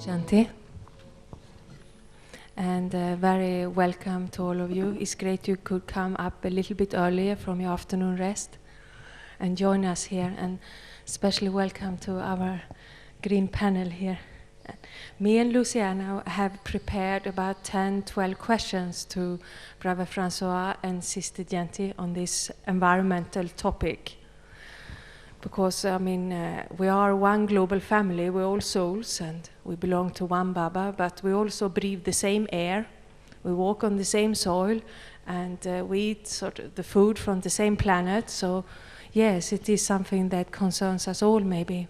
Shanti. And very welcome to all of you. It's great you could come up a little bit earlier from your afternoon rest and join us here. And especially welcome to our green panel here. Me and Luciana have prepared about 10, 12 questions to Brother Francois and Sister Genti on this environmental topic. Because, I mean, we are one global family, we're all souls, and we belong to one Baba, but we also breathe the same air, we walk on the same soil, and we eat sort of the food from the same planet. So, yes, it is something that concerns us all, maybe.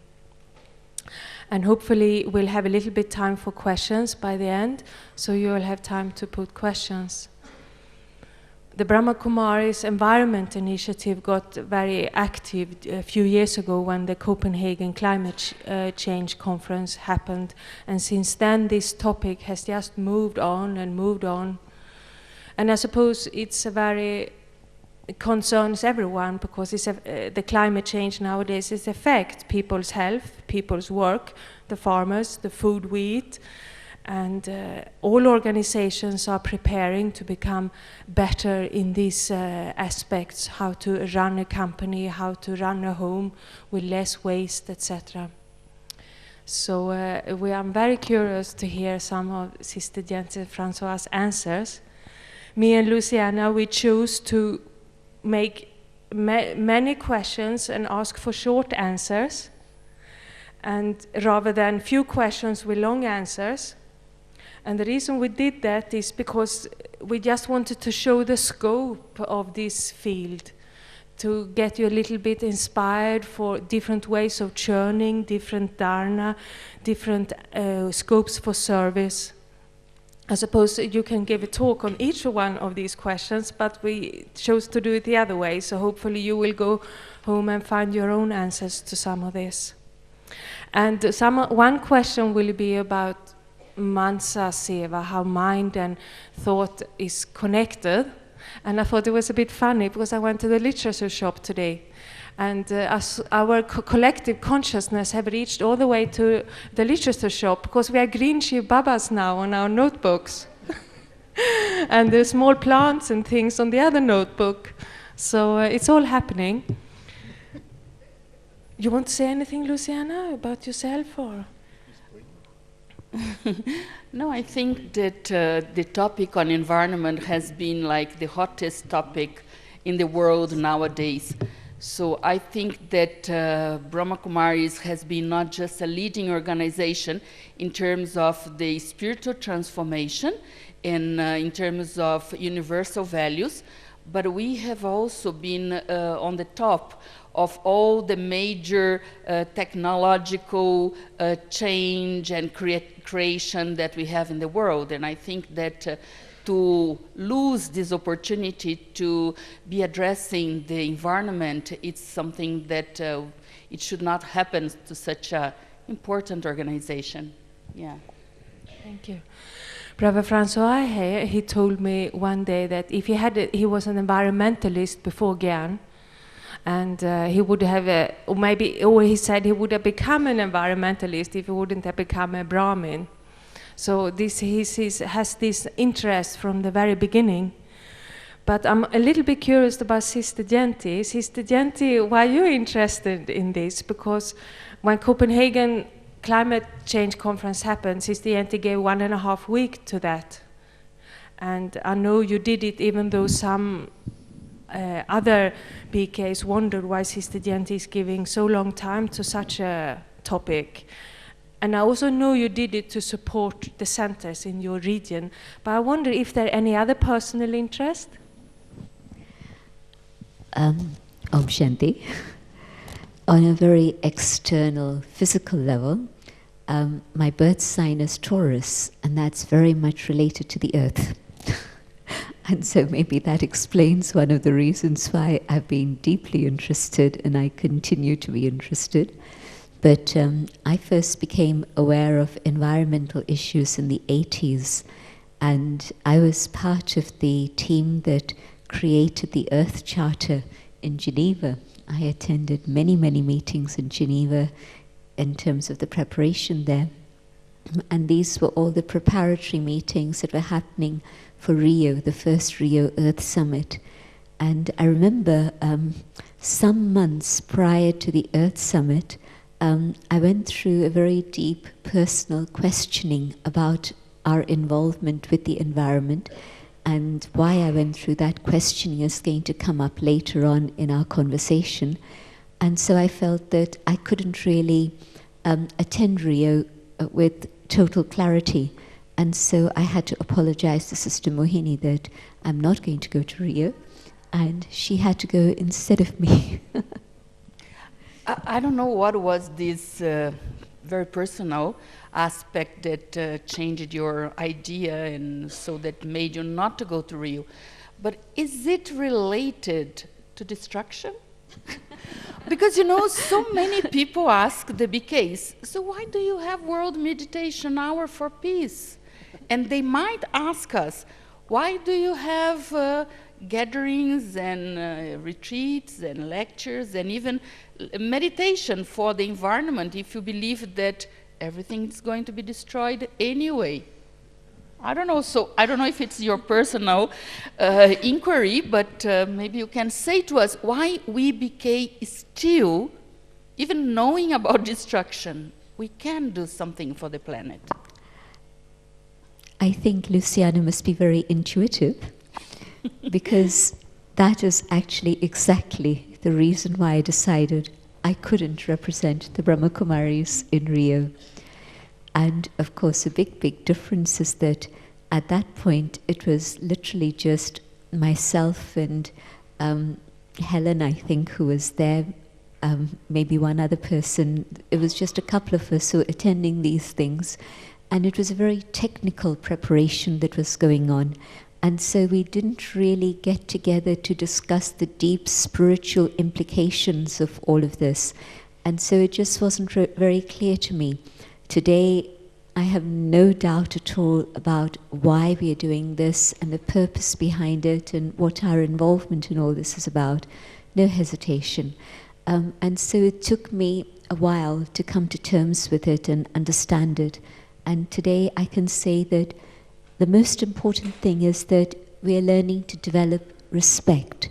And hopefully we'll have a little bit time for questions by the end, so you'll have time to put questions. The Brahma Kumaris Environment Initiative got very active a few years ago when the Copenhagen Climate Change Conference happened. And since then, this topic has just moved on and moved on. And I suppose it concerns everyone, because the climate change nowadays is affect people's health, people's work, the farmers, the food we eat. And all organizations are preparing to become better in these aspects, how to run a company, how to run a home with less waste, etc. So I'm very curious to hear some of Sister Genti Francois' answers. Me and Luciana, we choose to make many questions and ask for short answers, and rather than few questions with long answers. And the reason we did that is because we just wanted to show the scope of this field, to get you a little bit inspired for different ways of churning, different dharna, different scopes for service. I suppose you can give a talk on each one of these questions, but we chose to do it the other way, so hopefully you will go home and find your own answers to some of this. And one question will be about Mansa Seva, how mind and thought is connected. And I thought it was a bit funny because I went to the literature shop today, and our collective consciousness have reached all the way to the literature shop, because we are green Shiv Babas now on our notebooks. And there's small plants and things on the other notebook. So it's all happening. You want to say anything, Luciana, about yourself, or? No, I think that the topic on environment has been like the hottest topic in the world nowadays. So I think that Brahma Kumaris has been not just a leading organization in terms of the spiritual transformation and in terms of universal values, but we have also been on the top of all the major technological change and creation that we have in the world. And I think that to lose this opportunity to be addressing the environment, it's something that it should not happen to such an important organization. Yeah. Thank you. Brother Francois here, he told me one day that if he was an environmentalist before Gyan, and he would have, or he said he would have become an environmentalist if he wouldn't have become a Brahmin. So he has this interest from the very beginning. But I'm a little bit curious about Sister Genti. Sister Genti, why are you interested in this? Because when Copenhagen Climate Change Conference happened, Sister Genti gave 1.5 weeks to that. And I know you did it even though some other PKs wondered why Sister Genti is giving so long time to such a topic. And I also know you did it to support the centers in your region. But I wonder if there are any other personal interest? Om Shanti. On a very external, physical level, my birth sign is Taurus, and that's very much related to the earth. And so maybe that explains one of the reasons why I've been deeply interested, and I continue to be interested. But I first became aware of environmental issues in the 80s, and I was part of the team that created the Earth Charter in Geneva. I attended many, many meetings in Geneva in terms of the preparation there. And these were all the preparatory meetings that were happening for Rio, the first Rio Earth Summit. And I remember some months prior to the Earth Summit, I went through a very deep personal questioning about our involvement with the environment. And why I went through that questioning is going to come up later on in our conversation. And so I felt that I couldn't really attend Rio with total clarity. And so I had to apologize to Sister Mohini that I'm not going to go to Rio, and she had to go instead of me. I don't know what was this very personal aspect that changed your idea and so that made you not to go to Rio. But is it related to destruction? Because, you know, so many people ask the BKs, so why do you have World Meditation Hour for Peace? And they might ask us, why do you have gatherings and retreats and lectures and even meditation for the environment if you believe that everything is going to be destroyed anyway? I don't know. So I don't know if it's your personal inquiry, but maybe you can say to us why we BK still, even knowing about destruction, we can do something for the planet. I think Luciana must be very intuitive, because that is actually exactly the reason why I decided I couldn't represent the Brahmakumaris in Rio. And of course, a big difference is that at that point, it was literally just myself and Helen, I think, who was there, maybe one other person. It was just a couple of us who were attending these things. And it was a very technical preparation that was going on. And so we didn't really get together to discuss the deep spiritual implications of all of this. And so it just wasn't very clear to me. Today, I have no doubt at all about why we are doing this and the purpose behind it and what our involvement in all this is about. No hesitation. And so it took me a while to come to terms with it and understand it. And today I can say that the most important thing is that we are learning to develop respect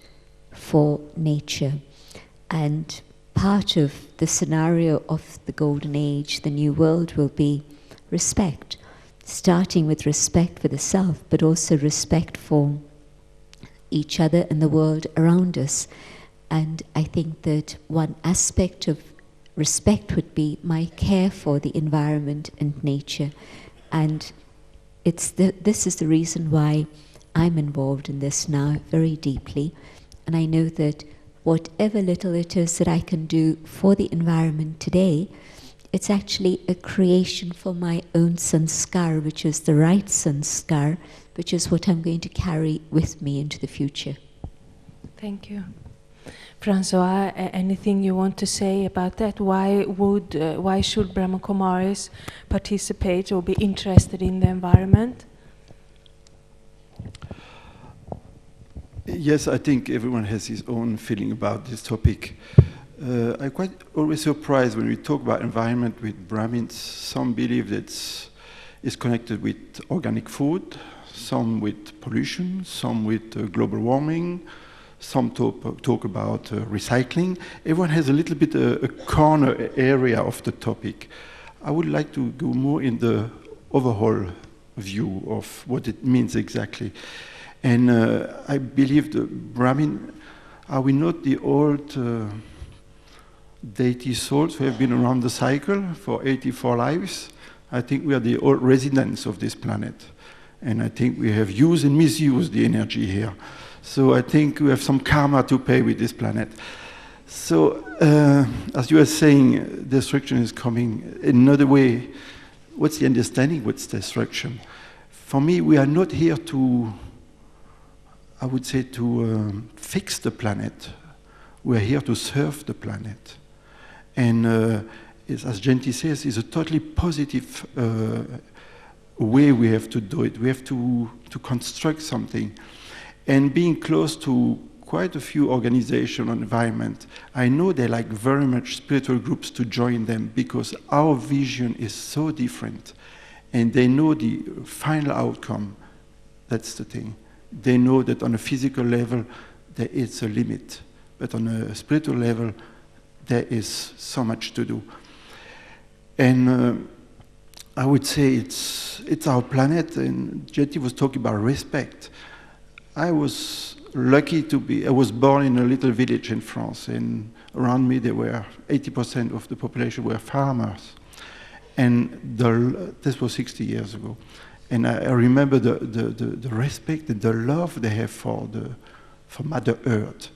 for nature. And part of the scenario of the Golden Age, the New World, will be respect, starting with respect for the self, but also respect for each other and the world around us. And I think that one aspect of respect would be my care for the environment and nature. And this is the reason why I'm involved in this now very deeply. And I know that whatever little it is that I can do for the environment today, it's actually a creation for my own sanskar, which is the right sanskar, which is what I'm going to carry with me into the future. Thank you. Francois, anything you want to say about that? Why should Brahmakumaris participate or be interested in the environment? Yes, I think everyone has his own feeling about this topic. I'm quite always surprised when we talk about environment with Brahmins. Some believe that it's connected with organic food, some with pollution, some with global warming, some talk about recycling. Everyone has a little bit a corner area of the topic. I would like to go more in the overall view of what it means exactly. And I believe the Brahmin, are we not the old deity souls who have been around the cycle for 84 lives? I think we are the old residents of this planet. And I think we have used and misused the energy here. So I think we have some karma to pay with this planet. So as you were saying, destruction is coming another way. What's the understanding? What's destruction? For me, we are not here to, I would say, to fix the planet. We are here to serve the planet. And as Genti says, it's a totally positive way we have to do it. We have to construct something. And being close to quite a few organizations on environment, I know they like very much spiritual groups to join them because our vision is so different. and they know the final outcome. That's the thing. They know that on a physical level, there is a limit, but on a spiritual level, there is so much to do. And I would say it's our planet, and Jyoti was talking about respect. I was lucky I was born in a little village in France, and around me there were 80% of the population were farmers. And this was 60 years ago. And I remember the respect and the love they have for Mother Earth.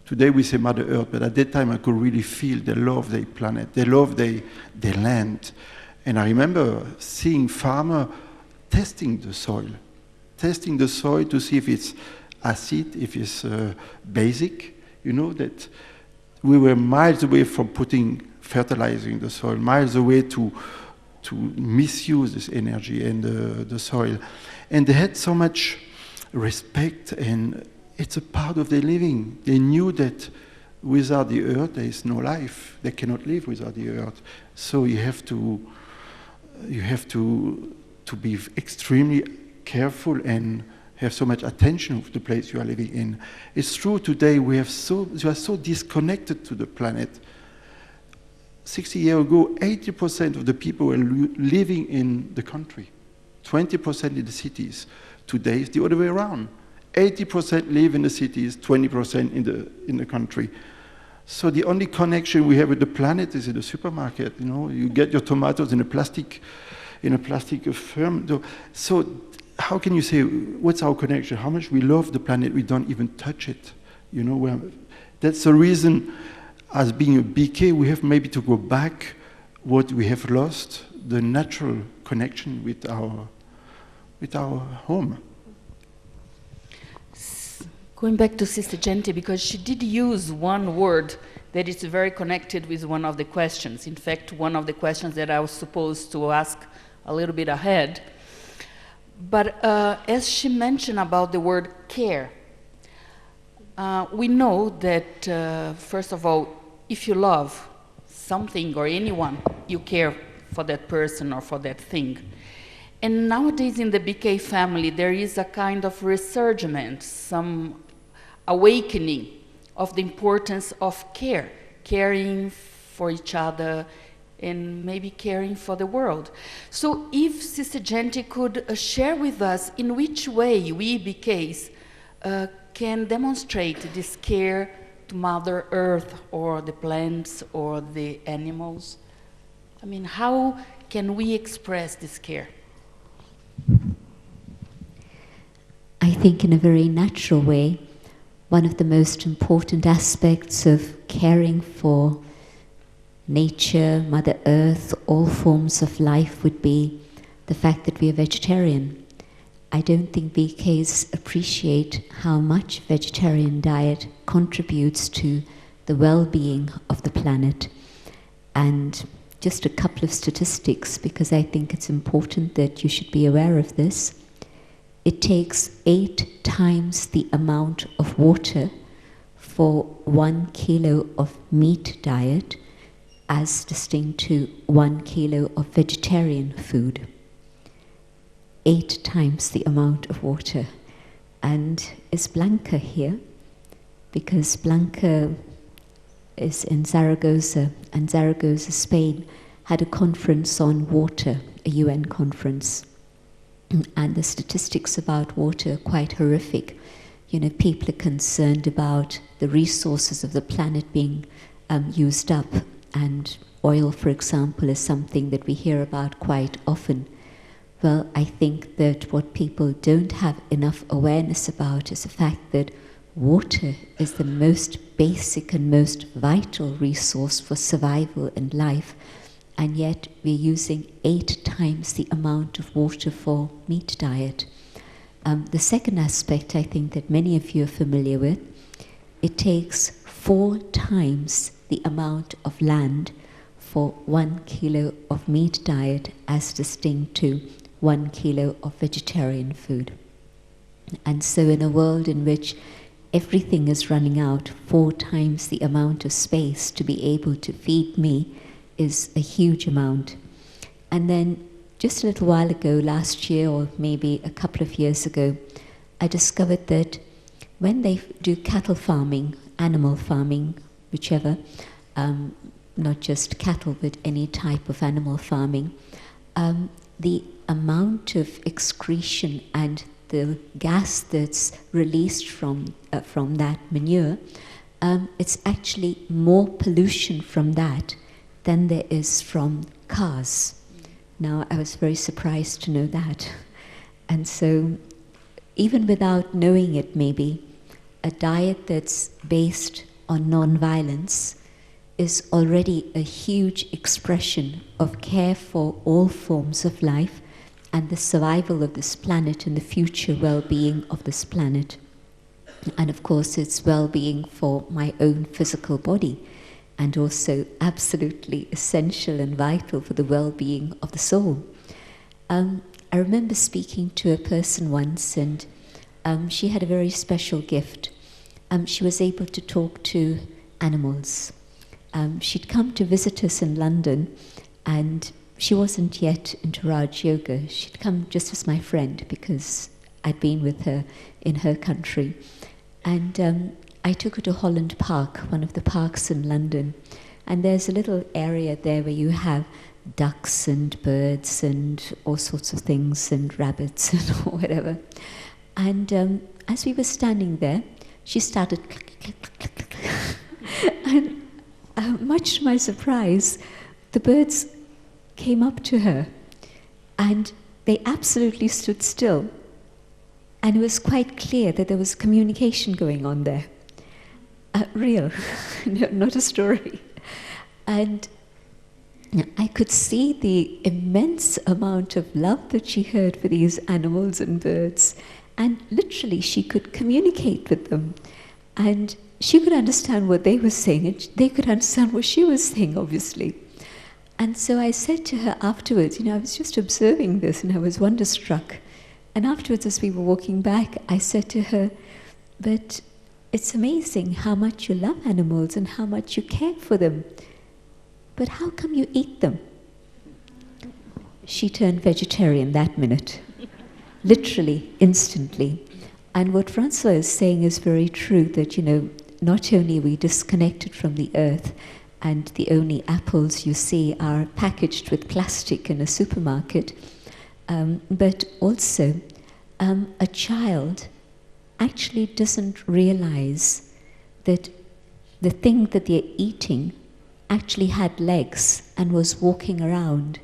Today we say Mother Earth, but at that time I could really feel they love their planet, they love their land. And I remember seeing farmers testing the soil to see if it's acid, if it's basic. You know, that we were miles away from putting fertilizer in the soil, miles away to misuse this energy and the soil. And they had so much respect, and it's a part of their living. They knew that without the earth there is no life. They cannot live without the earth. So you have to be extremely careful and have so much attention of the place you are living in. It's true today we are so disconnected to the planet. 60 years ago, 80% of the people were living in the country, 20% in the cities. Today it's the other way around. 80% live in the cities, 20% in the country. So the only connection we have with the planet is in the supermarket. You know, you get your tomatoes in a plastic film. So how can you say what's our connection? How much we love the planet, we don't even touch it. You know, that's the reason. As being a BK, we have maybe to go back what we have lost, the natural connection with our home. Going back to Sister Gente, because she did use one word that is very connected with one of the questions. In fact, one of the questions that I was supposed to ask a little bit ahead. But as she mentioned about the word care, we know that, first of all, if you love something or anyone, you care for that person or for that thing. And nowadays in the BK family, there is a kind of resurgence, some awakening of the importance of care, caring for each other and maybe caring for the world. So if Sister Gente could share with us in which way we BKs can demonstrate this care to Mother Earth or the plants or the animals. I mean, how can we express this care? I think in a very natural way, one of the most important aspects of caring for nature, Mother Earth, all forms of life would be the fact that we are vegetarian. I don't think BKs appreciate how much vegetarian diet contributes to the well-being of the planet. And just a couple of statistics, because I think it's important that you should be aware of this. It takes 8 times the amount of water for 1 kilo of meat diet as distinct to 1 kilo of vegetarian food. 8 times the amount of water. And is Blanca here? Because Blanca is in Zaragoza, and Zaragoza, Spain, had a conference on water, a UN conference. And the statistics about water are quite horrific. You know, people are concerned about the resources of the planet being used up. And oil, for example, is something that we hear about quite often. Well, I think that what people don't have enough awareness about is the fact that water is the most basic and most vital resource for survival and life, and yet we're using 8 times the amount of water for meat diet. The second aspect I think that many of you are familiar with, it takes 4 times the amount of land for 1 kilo of meat diet as distinct to 1 kilo of vegetarian food. And so in a world in which everything is running out, 4 times the amount of space to be able to feed me is a huge amount. And then just a little while ago, last year or maybe a couple of years ago, I discovered that when they do cattle farming, animal farming, whichever, not just cattle but any type of animal farming, the amount of excretion and the gas that's released from that manure, it's actually more pollution from that than there is from cars. Now, I was very surprised to know that. And so, even without knowing it maybe, a diet that's based on non-violence is already a huge expression of care for all forms of life and the survival of this planet and the future well-being of this planet. And of course, it's well-being for my own physical body, and also absolutely essential and vital for the well-being of the soul. I remember speaking to a person once, and she had a very special gift. She was able to talk to animals. She'd come to visit us in London, and she wasn't yet into Raj Yoga. She'd come just as my friend because I'd been with her in her country. And I took her to Holland Park, one of the parks in London. And there's a little area there where you have ducks and birds and all sorts of things and rabbits and whatever. And as we were standing there, she started and much to my surprise, the birds came up to her and they absolutely stood still. And it was quite clear that there was communication going on there. Real, no, not a story. And I could see the immense amount of love that she had for these animals and birds. And literally, she could communicate with them. And she could understand what they were saying, and they could understand what she was saying, obviously. And so I said to her afterwards, I was just observing this, and I was wonderstruck. And afterwards, as we were walking back, I said to her, but it's amazing how much you love animals and how much you care for them. But how come you eat them? She turned vegetarian that minute, literally, instantly. And what Francois is saying is very true, that, not only are we disconnected from the earth, and the only apples you see are packaged with plastic in a supermarket, but also a child actually doesn't realize that the thing that they're eating actually had legs and was walking around.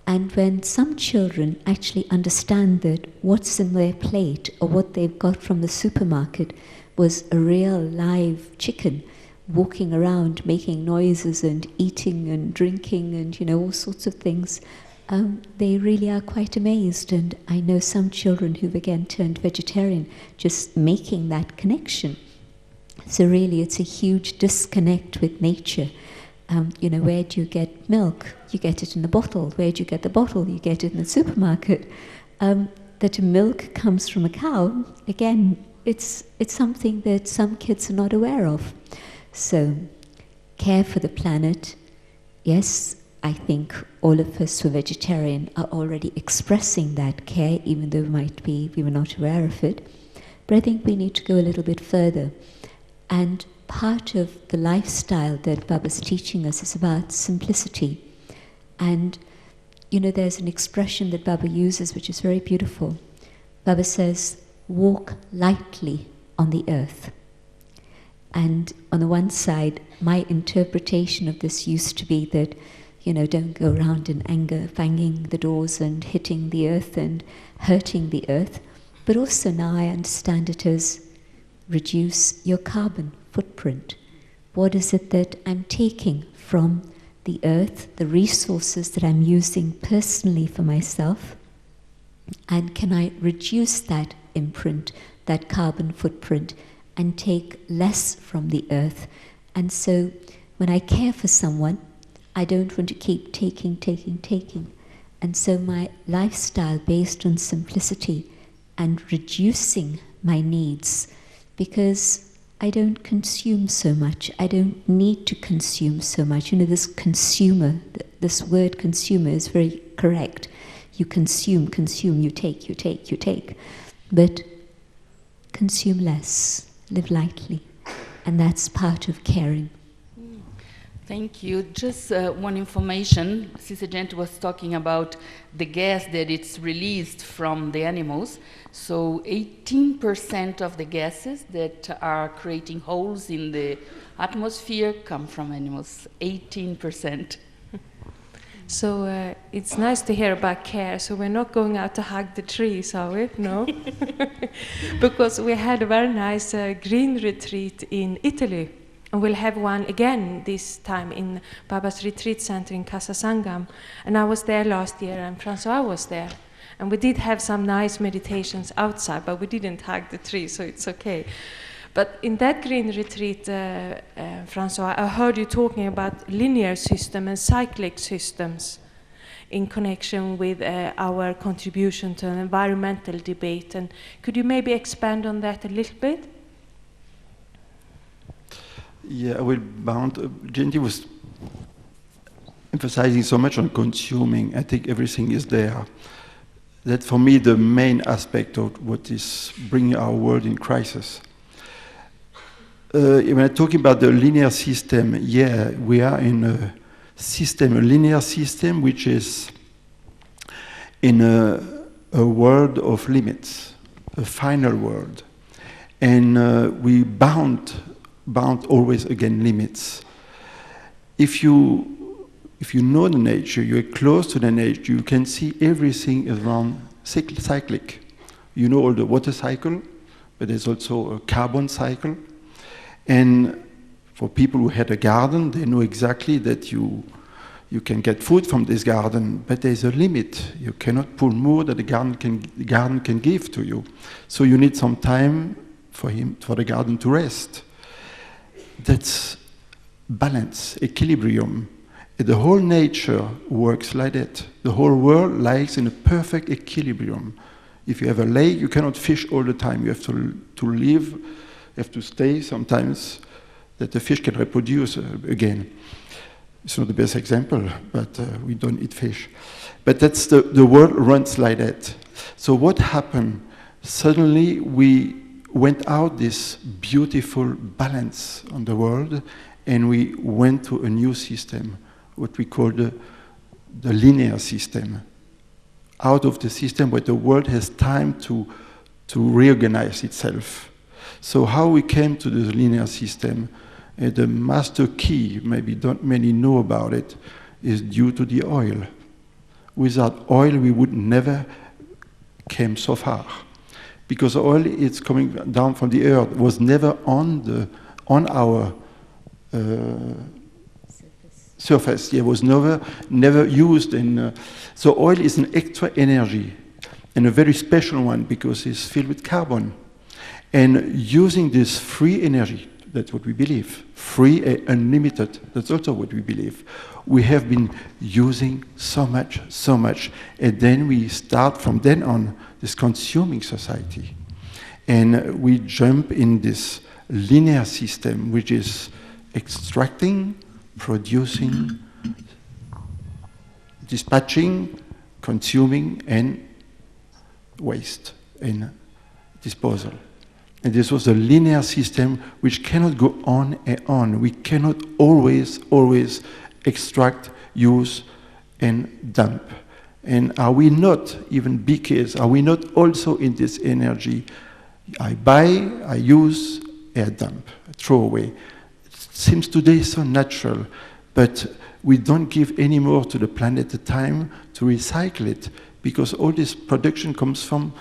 And when some children actually understand that what's in their plate or what they've got from the supermarket was a real live chicken walking around making noises and eating and drinking and all sorts of things, they really are quite amazed. And I know some children who've again turned vegetarian just making that connection. So really it's a huge disconnect with nature. Where do you get milk? You get it in a bottle. Where do you get the bottle? You get it in the supermarket. That milk comes from a cow, again, it's something that some kids are not aware of. So, care for the planet. Yes, I think all of us who are vegetarian are already expressing that care, even though we were not aware of it. But I think we need to go a little bit further. And part of the lifestyle that Baba's teaching us is about simplicity. And, there's an expression that Baba uses which is very beautiful. Baba says, walk lightly on the earth. And on the one side, my interpretation of this used to be that, don't go around in anger, banging the doors and hitting the earth and hurting the earth. But also now I understand it as reduce your carbon footprint. What is it that I'm taking from the earth, the resources that I'm using personally for myself? And can I reduce that imprint, that carbon footprint, and take less from the earth? And so when I care for someone, I don't want to keep taking. And so my lifestyle based on simplicity and reducing my needs, because I don't consume so much. I don't need to consume so much. This consumer, this word consumer is very correct. You consume, consume, you take, you take, you take. But consume less, live lightly. And that's part of caring. Thank you. Just one information. Sister Gente was talking about the gas that it's released from the animals. So 18% of the gases that are creating holes in the atmosphere come from animals. 18%. So it's nice to hear about care. So we're not going out to hug the trees, are we? No. Because we had a very nice green retreat in Italy. And we'll have one again this time in Baba's Retreat Center in Casa Sangam. And I was there last year, and Francois was there. And we did have some nice meditations outside, but we didn't hug the tree, so it's okay. But in that green retreat, Francois, I heard you talking about linear system and cyclic systems in connection with our contribution to an environmental debate. And could you maybe expand on that a little bit? Yeah, I will bound. Gente was emphasizing so much on consuming. I think everything is there. That's for me the main aspect of what is bringing our world in crisis. When I'm talking about the linear system, yeah, we are in a system, a linear system, which is in a world of limits, a final world. And we bound always again limits. If you know the nature, you're close to the nature, you can see everything around cyclic. You know all the water cycle, but there's also a carbon cycle. And for people who had a garden, they know exactly that you can get food from this garden, but there's a limit. You cannot pull more that the garden can give to you. So you need some time for the garden to rest. That's balance, equilibrium. The whole nature works like that. The whole world lies in a perfect equilibrium. If you have a lake, you cannot fish all the time. You have to live, you have to stay sometimes that the fish can reproduce again. It's not the best example, but we don't eat fish. But that's the world runs like that. So what happened? Suddenly we went out this beautiful balance on the world, and we went to a new system, what we call the linear system. Out of the system where the world has time to reorganize itself. So how we came to the linear system, the master key, maybe don't many know about it, is due to the oil. Without oil, we would never came so far. Because oil is coming down from the earth, was never on our surface. It was never used. So oil is an extra energy, and a very special one because it's filled with carbon. And using this free energy, that's what we believe, free and unlimited, that's also what we believe. We have been using so much, and then we start from then on this consuming society. And we jump in this linear system, which is extracting, producing, dispatching, consuming, and waste and disposal. And this was a linear system which cannot go on and on. We cannot always extract, use, and dump. And are we not, even BKs, are we not also in this energy? I buy, I use, I dump, I throw away. It seems today so natural, but we don't give any more to the planet the time to recycle it, because all this production comes from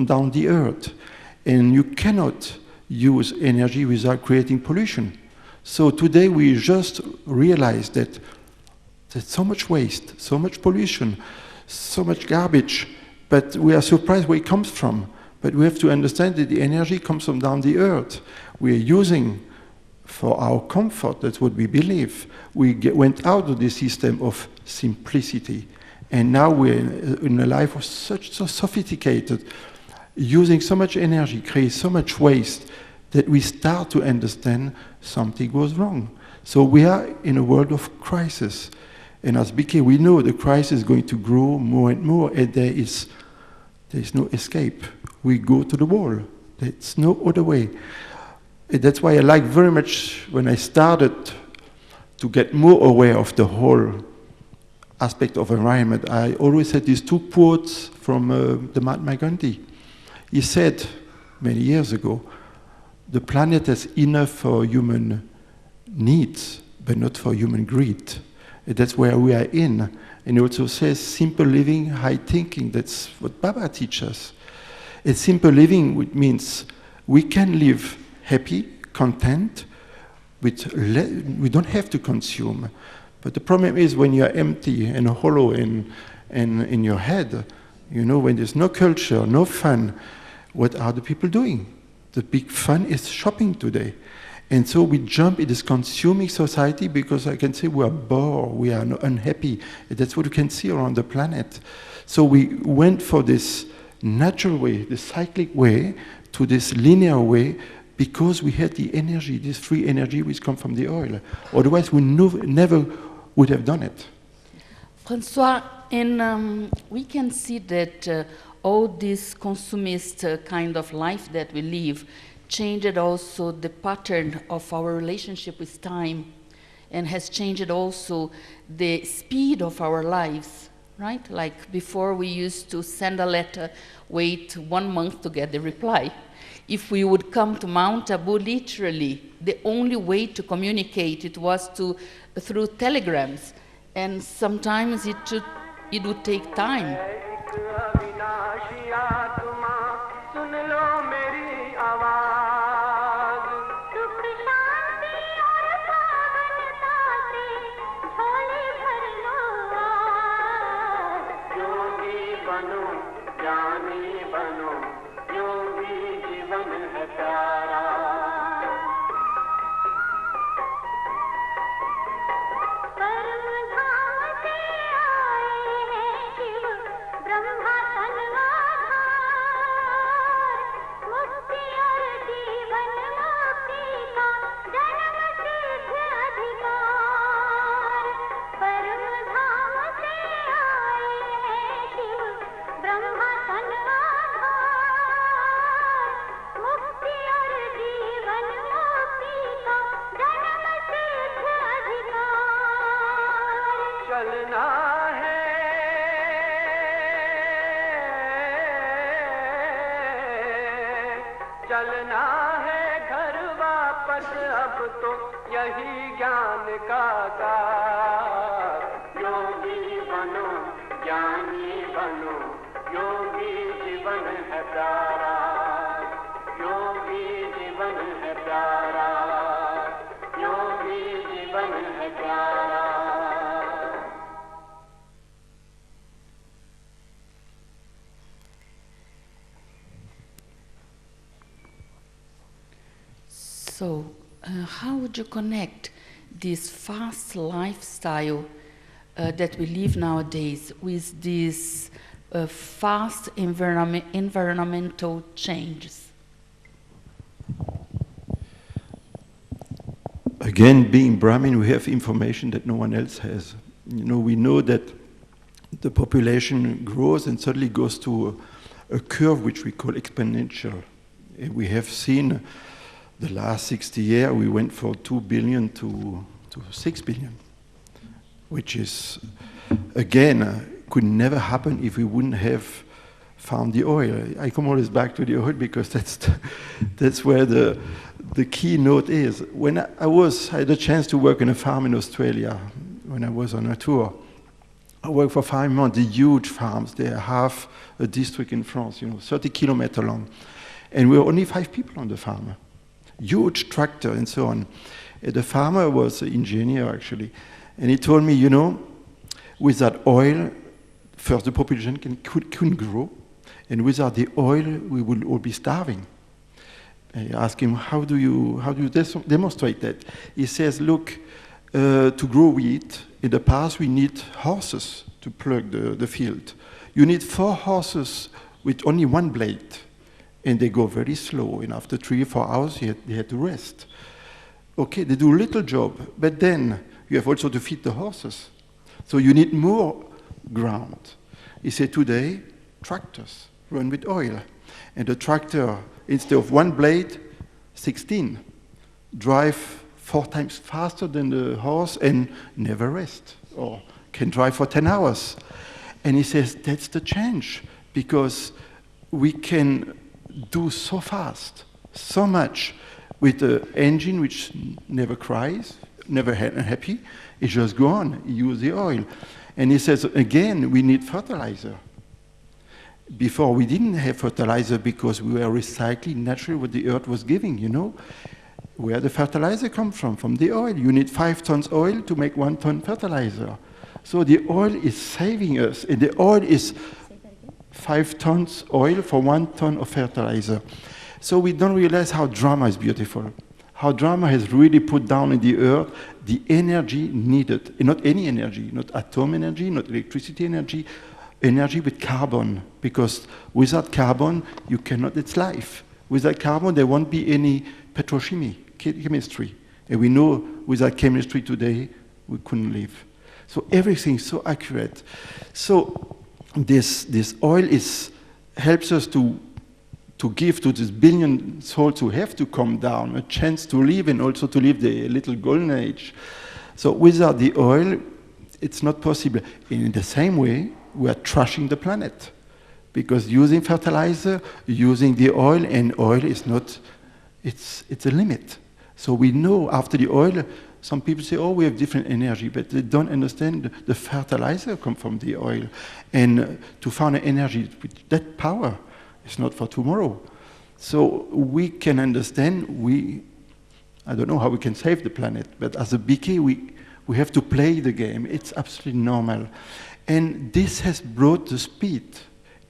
down the earth. And you cannot use energy without creating pollution. So today we just realized that there's so much waste, so much pollution, so much garbage, but we are surprised where it comes from. But we have to understand that the energy comes from down the earth. We are using for our comfort, that's what we believe. We went out of this system of simplicity, and now we're in a life of so sophisticated, using so much energy, creates so much waste, that we start to understand something goes wrong. So we are in a world of crisis. And as BK, we know the crisis is going to grow more and more, and there is no escape. We go to the wall. There's no other way. And that's why I like very much when I started to get more aware of the whole aspect of environment. I always had these two quotes from the Mahatma Gandhi. He said many years ago, the planet has enough for human needs, but not for human greed. And that's where we are in. And he also says simple living, high thinking. That's what Baba teaches us. And simple living, which means we can live happy, content, we don't have to consume. But the problem is when you're empty and hollow in your head, you know, when there's no culture, no fun, what are the people doing? The big fun is shopping today. And so we jump in this consuming society because I can say we are bored, we are unhappy. That's what you can see around the planet. So we went for this natural way, the cyclic way, to this linear way, because we had the energy, this free energy which comes from the oil. Otherwise, we never would have done it. Francois, and we can see that all this consumist kind of life that we live changed also the pattern of our relationship with time and has changed also the speed of our lives, right? Like before we used to send a letter, wait 1 month to get the reply. If we would come to Mount Abu, literally, the only way to communicate it was through telegrams. And sometimes it would take time. चलना है घर वापस अब तो यही ज्ञान का सार योगी बनो ज्ञानी बनो योगी जीवन है प्यारा योगी जीवन है प्यारा योगी जीवन है प्यारा So, how would you connect this fast lifestyle that we live nowadays with these fast environmental changes? Again, being Brahmin, we have information that no one else has. You know, we know that the population grows and suddenly goes to a curve which we call exponential. And we have seen the last 60 years, we went from 2 billion to 6 billion, which is, again, could never happen if we wouldn't have found the oil. I come always back to the oil because that's where the key note is. When I had a chance to work in a farm in Australia when I was on a tour. I worked for 5 months, the huge farms. They are half a district in France, 30 kilometers long. And we were only 5 people on the farm. Huge tractor and so on. The farmer was an engineer actually, and he told me, with that oil, first the population couldn't grow, and without the oil, we would all be starving. I asked him, how do you demonstrate that? He says, look, to grow wheat, in the past we need horses to plug the field. You need 4 horses with only 1 blade. And they go very slow, and after 3 or 4 hours, they had to rest. Okay, they do a little job, but then you have also to feed the horses. So you need more ground. He said today, tractors run with oil. And the tractor, instead of one blade, 16, drive 4 times faster than the horse and never rest, or can drive for 10 hours. And he says that's the change, because we can do so fast, so much, with an engine which never cries, never unhappy. It just go on, use the oil. And he says, again, we need fertilizer. Before we didn't have fertilizer because we were recycling naturally what the earth was giving, you know. Where the fertilizer comes from the oil. You need 5 tons oil to make 1 ton fertilizer. So the oil is saving us, and the oil is 5 tons oil for 1 ton of fertilizer. So we don't realize how drama is beautiful, how drama has really put down in the earth the energy needed, and not any energy, not atom energy, not electricity energy, energy with carbon, because without carbon, you cannot, it's life. Without carbon, there won't be any chemistry. And we know without chemistry today, we couldn't live. So everything is so accurate. So this oil helps us to give to this billion souls who have to come down a chance to live, and also to live the little golden age. So without the oil, it's not possible. And in the same way, we are trashing the planet, because using fertilizer, using the oil, and oil is not, it's a limit. So we know after the oil, some people say, oh, we have different energy, but they don't understand the fertilizer comes from the oil. And to find an energy with that power, it's not for tomorrow. So we can understand, I don't know how we can save the planet, but as a BK, we have to play the game. It's absolutely normal. And this has brought the speed.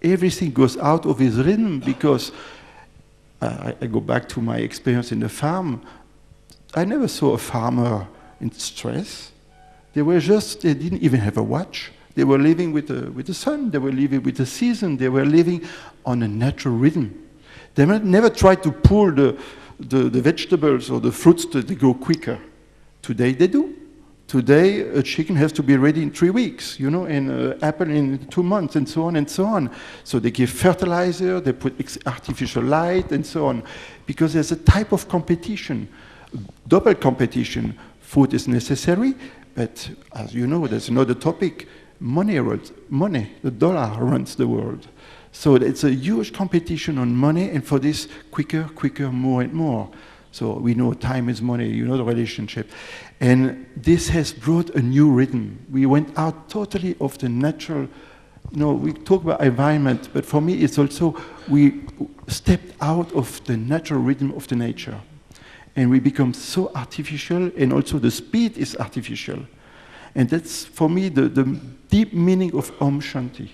Everything goes out of its rhythm, because I go back to my experience in the farm. I never saw a farmer in stress. They didn't even have a watch. They were living with the sun, they were living with the season, they were living on a natural rhythm. They never tried to pull the vegetables or the fruits to grow quicker. Today they do. Today a chicken has to be ready in 3 weeks, you know, and an apple in 2 months, and so on and so on. So they give fertilizer, they put artificial light, and so on, because there's a type of competition, double competition. Food is necessary, but as you know, there's another topic. Money, the dollar runs the world. So it's a huge competition on money, and for this, quicker, more and more. So we know time is money, you know the relationship. And this has brought a new rhythm. We went out totally of the natural, we talk about environment, but for me it's also, we stepped out of the natural rhythm of the nature. And we become so artificial, and also the speed is artificial. And that's, for me, the deep meaning of Om Shanti.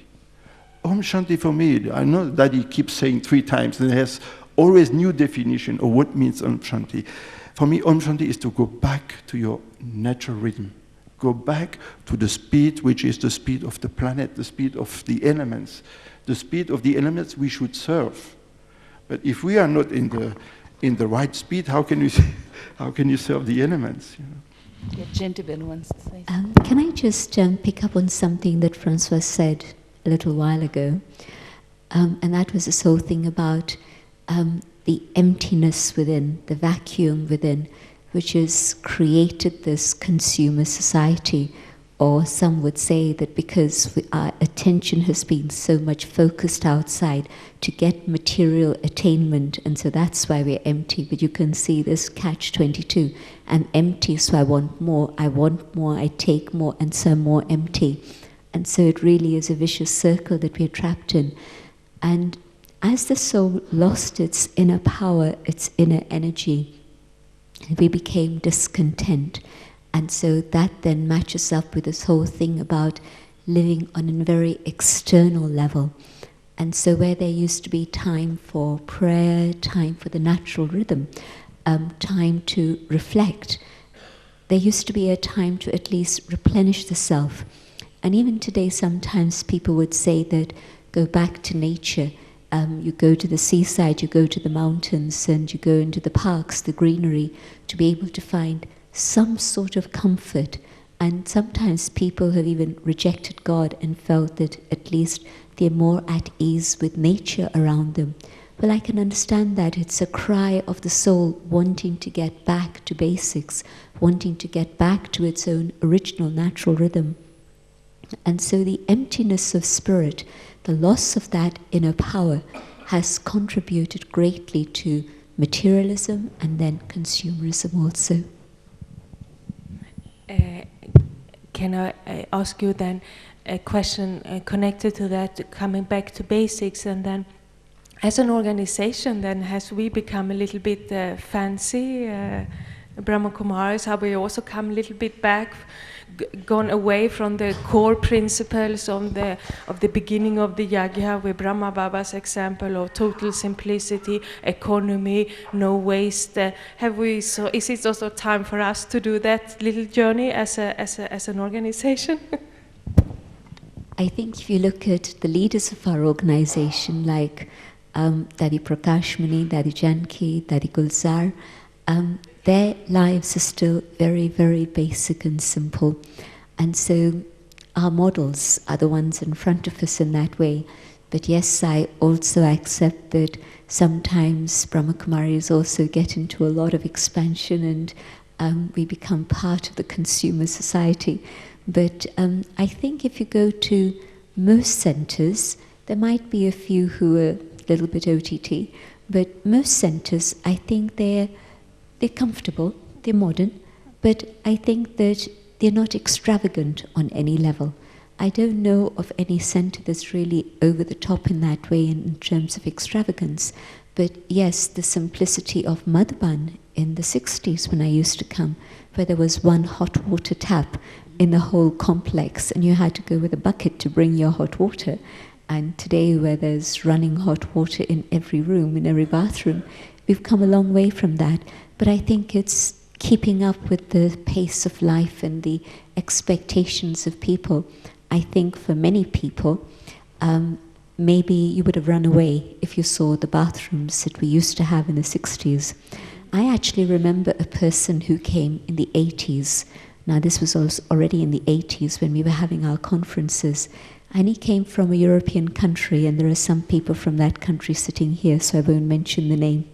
Om Shanti, for me, I know that he keeps saying 3 times, and it has always new definition of what means Om Shanti. For me, Om Shanti is to go back to your natural rhythm. Go back to the speed, which is the speed of the planet, the speed of the elements. The speed of the elements we should serve. But if we are not in the right speed, how can you serve the elements? You know? Yeah, Gentleman wants to say. Can I just pick up on something that Francois said a little while ago? And that was this whole thing about the emptiness within, the vacuum within, which has created this consumer society. Or some would say that because our attention has been so much focused outside to get material attainment, and so that's why we're empty. But you can see this catch-22. I'm empty, so I want more, I take more, and so I'm more empty. And so it really is a vicious circle that we're trapped in. And as the soul lost its inner power, its inner energy, we became discontent. And so that then matches up with this whole thing about living on a very external level. And so where there used to be time for prayer, time for the natural rhythm, time to reflect, there used to be a time to at least replenish the self. And even today, sometimes people would say that go back to nature. You go to the seaside, you go to the mountains, and you go into the parks, the greenery, to be able to find some sort of comfort And sometimes people have even rejected God and felt that at least they're more at ease with nature around them. Well, I can understand that. It's a cry of the soul wanting to get back to basics, wanting to get back to its own original natural rhythm. And so the emptiness of spirit, the loss of that inner power, has contributed greatly to materialism and then consumerism also. Can I ask you then a question connected to that, coming back to basics, and then as an organization then, has we become a little bit fancy, Brahma Kumaris? Have we also come a little bit back, gone away from the core principles of the beginning of the Yagya, with Brahma Baba's example of total simplicity, economy, no waste? Have we? So is it also time for us to do that little journey as an organization? I think if you look at the leaders of our organization, like Daddy Prakash Muni, Daddy Janki, Daddy Gulzar, their lives are still very, very basic and simple. And so our models are the ones in front of us in that way. But yes, I also accept that sometimes Brahma Kumaris also get into a lot of expansion and we become part of the consumer society. But I think if you go to most centers, there might be a few who are a little bit OTT, but most centers, I think they're comfortable, they're modern, but I think that they're not extravagant on any level. I don't know of any center that's really over the top in that way in terms of extravagance. But yes, the simplicity of Madhuban in the 60s when I used to come, where there was one hot water tap in the whole complex and you had to go with a bucket to bring your hot water. And today, where there's running hot water in every room, in every bathroom, we've come a long way from that. But I think it's keeping up with the pace of life and the expectations of people. I think for many people, maybe you would have run away if you saw the bathrooms that we used to have in the 60s. I actually remember a person who came in the 80s. Now, this was also already in the 80s when we were having our conferences. And he came from a European country, and there are some people from that country sitting here, so I won't mention the name.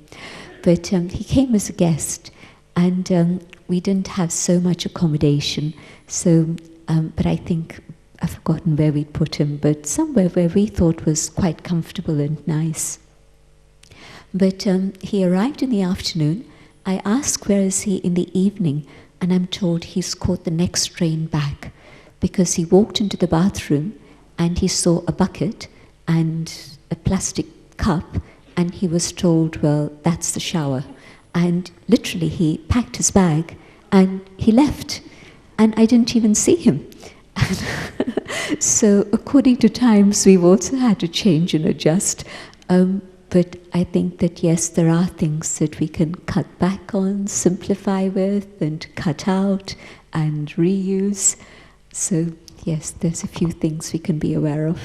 But he came as a guest, and we didn't have so much accommodation. So, but I think, I've forgotten where we'd put him, but somewhere where we thought was quite comfortable and nice. But he arrived in the afternoon. I asked where is he in the evening, and I'm told he's caught the next train back, because he walked into the bathroom and he saw a bucket and a plastic cup, and he was told, well, that's the shower. And literally he packed his bag and he left, and I didn't even see him. So according to times, we've also had to change and adjust. But I think that yes, there are things that we can cut back on, simplify with, and cut out and reuse. So yes, there's a few things we can be aware of.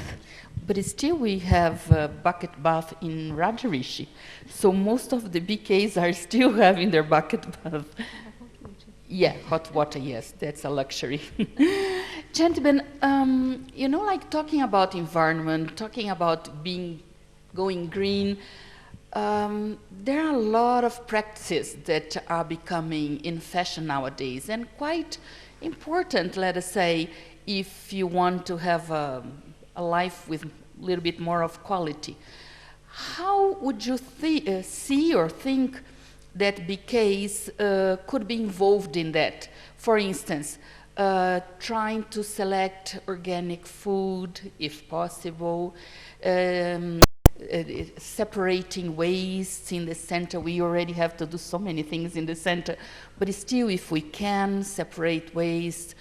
But still we have a bucket bath in Rajarishi. So most of the BKs are still having their bucket bath. Yeah, hot water, yes, that's a luxury. Gentlemen, you know, like talking about environment, talking about going green, there are a lot of practices that are becoming in fashion nowadays, and quite important, let us say, if you want to have a life with a little bit more of quality. How would you see or think that BKs could be involved in that? For instance, trying to select organic food, if possible, separating waste in the center. We already have to do so many things in the center, but still, if we can separate waste,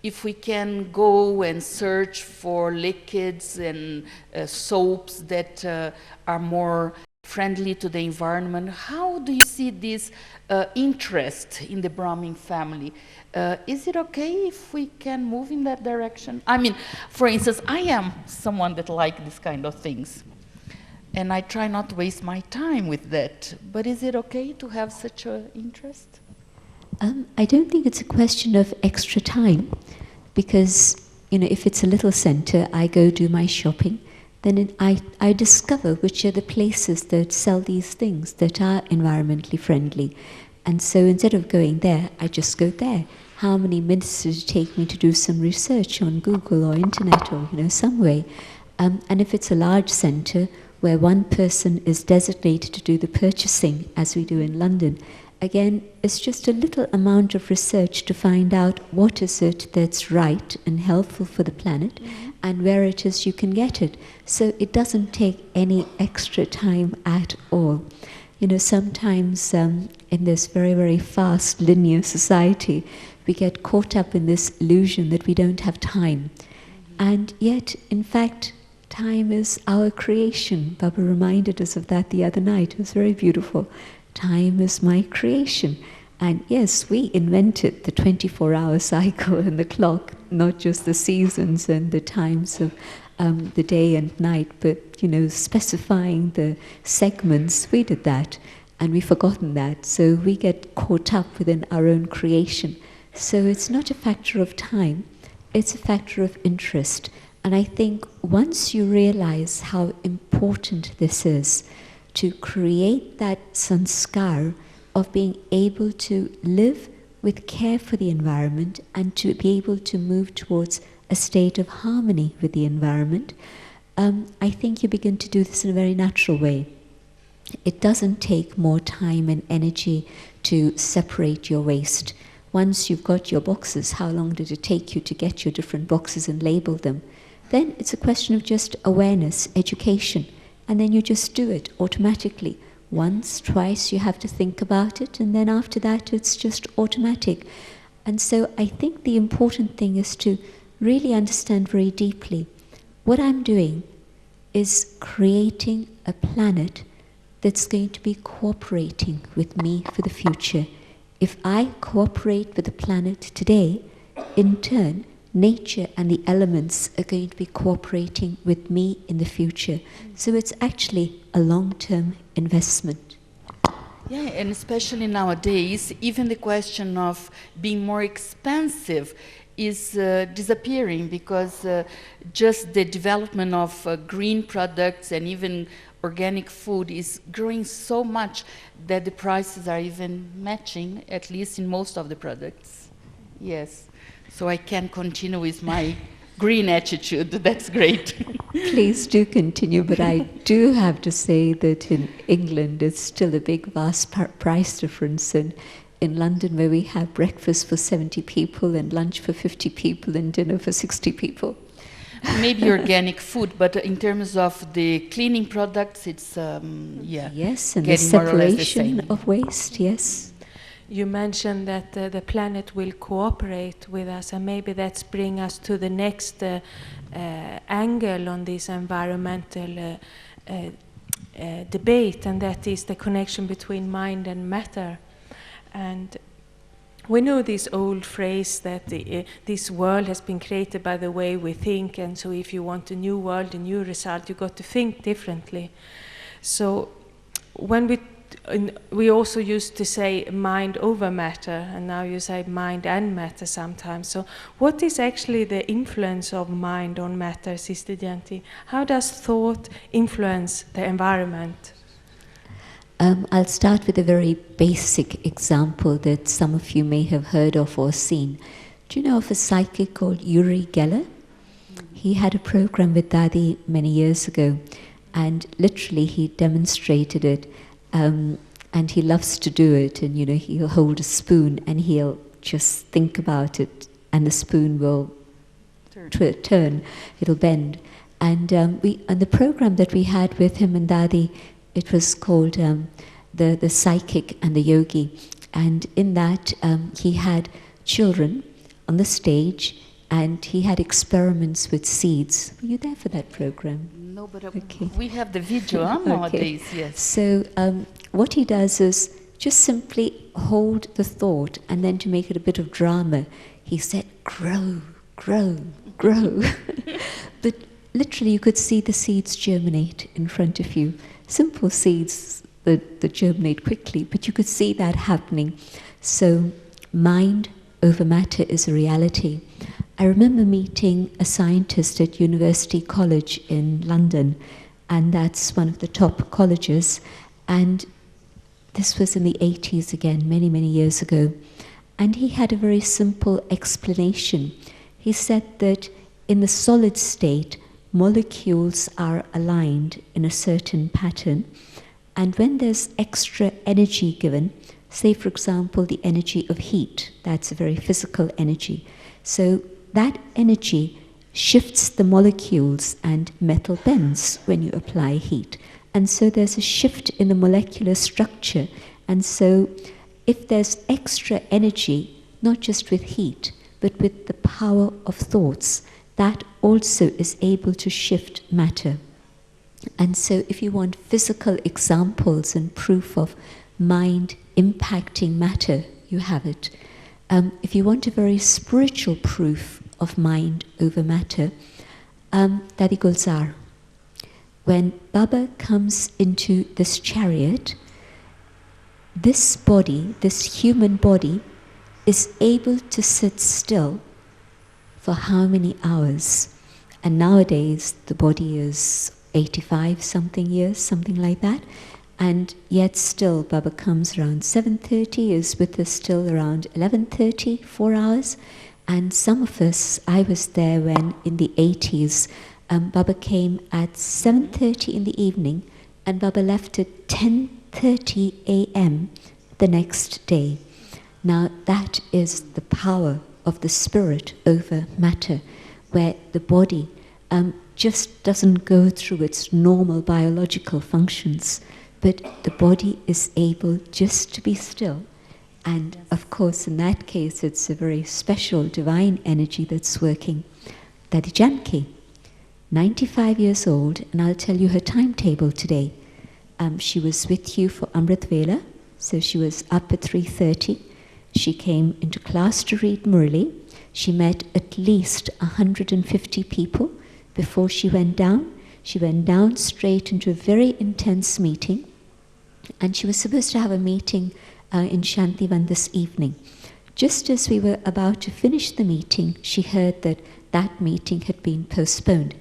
if we can go and search for liquids and soaps that are more friendly to the environment. How do you see this interest in the Brahmin family? Is it okay if we can move in that direction? I mean, for instance, I am someone that likes this kind of things, and I try not to waste my time with that. But is it okay to have such an interest? I don't think it's a question of extra time, because, you know, if it's a little centre, I go do my shopping, then I discover which are the places that sell these things that are environmentally friendly. And so instead of going there, I just go there. How many minutes does it take me to do some research on Google or internet or, you know, some way? And if it's a large centre where one person is designated to do the purchasing, as we do in London, again, it's just a little amount of research to find out what is it that's right and helpful for the planet, and where it is you can get it. So it doesn't take any extra time at all. You know, sometimes in this very, very fast linear society, we get caught up in this illusion that we don't have time. And yet, in fact, time is our creation. Baba reminded us of that the other night. It was very beautiful. Time is my creation. And yes, we invented the 24-hour cycle and the clock, not just the seasons and the times of the day and night, but, you know, specifying the segments. We did that, and we've forgotten that. So we get caught up within our own creation. So it's not a factor of time, it's a factor of interest. And I think once you realize how important this is, to create that sanskar of being able to live with care for the environment and to be able to move towards a state of harmony with the environment, I think you begin to do this in a very natural way. It doesn't take more time and energy to separate your waste. Once you've got your boxes, how long did it take you to get your different boxes and label them? Then it's a question of just awareness, education, and then you just do it automatically. Once, twice, you have to think about it, and then after that it's just automatic. And so I think the important thing is to really understand very deeply what I'm doing is creating a planet that's going to be cooperating with me for the future. If I cooperate with the planet today, in turn, nature and the elements are going to be cooperating with me in the future. So it's actually a long-term investment. Yeah, and especially nowadays, even the question of being more expensive is disappearing, because just the development of green products and even organic food is growing so much that the prices are even matching, at least in most of the products. Yes. So I can continue with my green attitude. That's great. Please do continue, but I do have to say that in England it's still a big, vast price difference. And in London, where we have breakfast for 70 people and lunch for 50 people and dinner for 60 people. Maybe organic food, but in terms of the cleaning products, it's, yeah. Yes, and the separation of waste, yes. You mentioned that the planet will cooperate with us, and maybe that's bring us to the next angle on this environmental debate, and that is the connection between mind and matter. And we know this old phrase that this world has been created by the way we think, and so if you want a new world, a new result, you've got to think differently. So when we also used to say mind over matter, and now you say mind and matter sometimes. So what is actually the influence of mind on matter, Sister Jayanti? How does thought influence the environment? I'll start with a very basic example that some of you may have heard of or seen. Do you know of a psychic called Uri Geller? He had a program with Dadi many years ago, and literally he demonstrated it. And he loves to do it, and he'll hold a spoon and he'll just think about it, and the spoon will turn, it'll bend. And and the program that we had with him and Dadi, it was called the Psychic and the Yogi. And in that he had children on the stage, and he had experiments with seeds. Were you there for that program? No, but okay. We have the video nowadays, yes. So what he does is just simply hold the thought, and then to make it a bit of drama, he said, grow, grow, grow. But literally you could see the seeds germinate in front of you. Simple seeds that germinate quickly, but you could see that happening. So mind over matter is a reality. I remember meeting a scientist at University College in London, and that's one of the top colleges, and this was in the 80s again, many, many years ago. And he had a very simple explanation. He said that in the solid state, molecules are aligned in a certain pattern, and when there's extra energy given, say for example the energy of heat, that's a very physical energy, so that energy shifts the molecules and metal bends when you apply heat. And so there's a shift in the molecular structure, and so if there's extra energy, not just with heat, but with the power of thoughts, that also is able to shift matter. And so if you want physical examples and proof of mind impacting matter, you have it. If you want a very spiritual proof of mind over matter, Dadi Gulzar. When Baba comes into this chariot, this body, this human body, is able to sit still for how many hours? And nowadays the body is 85 something years, something like that. And yet still Baba comes around 7:30, is with us still around 11:30, 4 hours. And some of us, I was there when in the 80s, Baba came at 7:30 in the evening, and Baba left at 10:30 a.m. the next day. Now that is the power of the spirit over matter, where the body just doesn't go through its normal biological functions, but the body is able just to be still. And of course, in that case, it's a very special divine energy that's working. Dadi Janki, 95 years old, and I'll tell you her timetable today. She was with you for Amrit Vela, so she was up at 3:30. She came into class to read Murli. She met at least 150 people before she went down. She went down straight into a very intense meeting, and she was supposed to have a meeting in Shantivan this evening. Just as we were about to finish the meeting, she heard that that meeting had been postponed.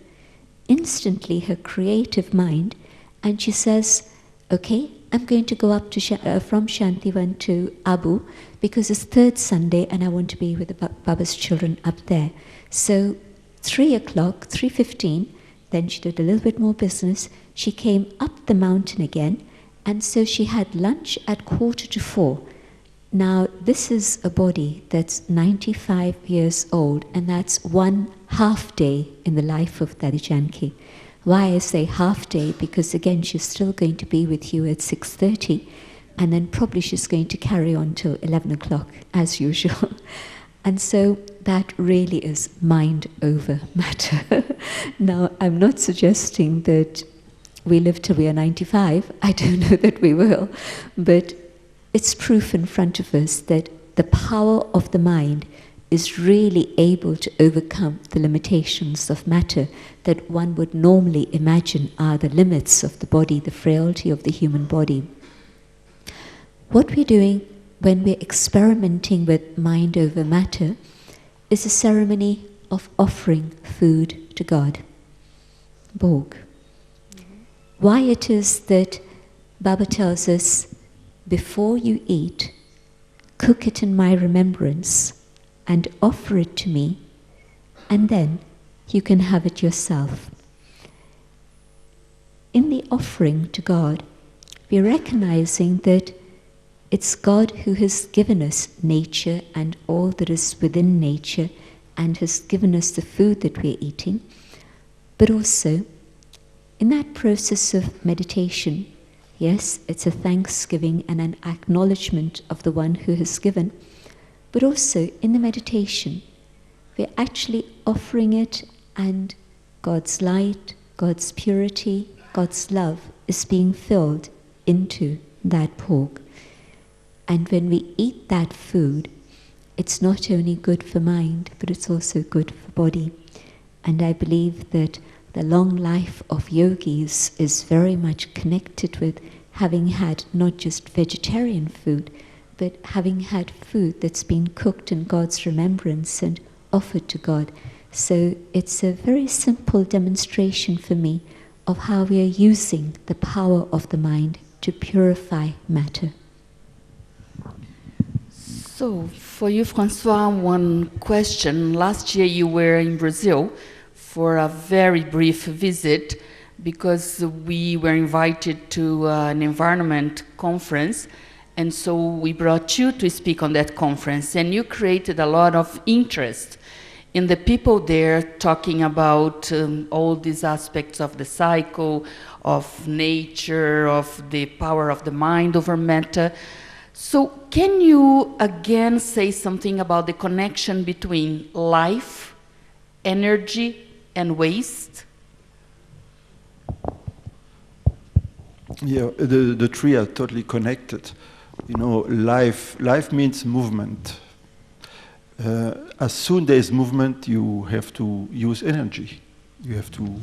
Instantly, her creative mind, and she says, okay, I'm going to go up to from Shantivan to Abu because it's third Sunday and I want to be with the Baba's children up there. So 3 o'clock, 3:15, then she did a little bit more business. She came up the mountain again, and so she had lunch at 3:45. Now, this is a body that's 95 years old, and that's 1 half day in the life of Dadi Janki. Why I say half day? Because again, she's still going to be with you at 6:30, and then probably she's going to carry on till 11 o'clock, as usual. And so that really is mind over matter. Now, I'm not suggesting that we live till we are 95. I don't know that we will, but it's proof in front of us that the power of the mind is really able to overcome the limitations of matter that one would normally imagine are the limits of the body, the frailty of the human body. What we're doing when we're experimenting with mind over matter is a ceremony of offering food to God. Bhog. Why it is that Baba tells us, before you eat, cook it in my remembrance and offer it to me, and then you can have it yourself. In the offering to God, we're recognizing that it's God who has given us nature and all that is within nature and has given us the food that we're eating, but also in that process of meditation, yes, it's a thanksgiving and an acknowledgement of the one who has given, but also in the meditation, we're actually offering it, and God's light, God's purity, God's love is being filled into that bhog. And when we eat that food, it's not only good for mind, but it's also good for body. And I believe that the long life of yogis is very much connected with having had not just vegetarian food, but having had food that's been cooked in God's remembrance and offered to God. So it's a very simple demonstration for me of how we are using the power of the mind to purify matter. So, for you, Francois, one question. Last year you were in Brazil for a very brief visit because we were invited to an environment conference, and so we brought you to speak on that conference, and you created a lot of interest in the people there talking about all these aspects of the cycle, of nature, of the power of the mind over matter. So can you again say something about the connection between life, energy, and waste? Yeah, the three are totally connected. You know, life means movement. As soon there is movement, you have to use energy. You have to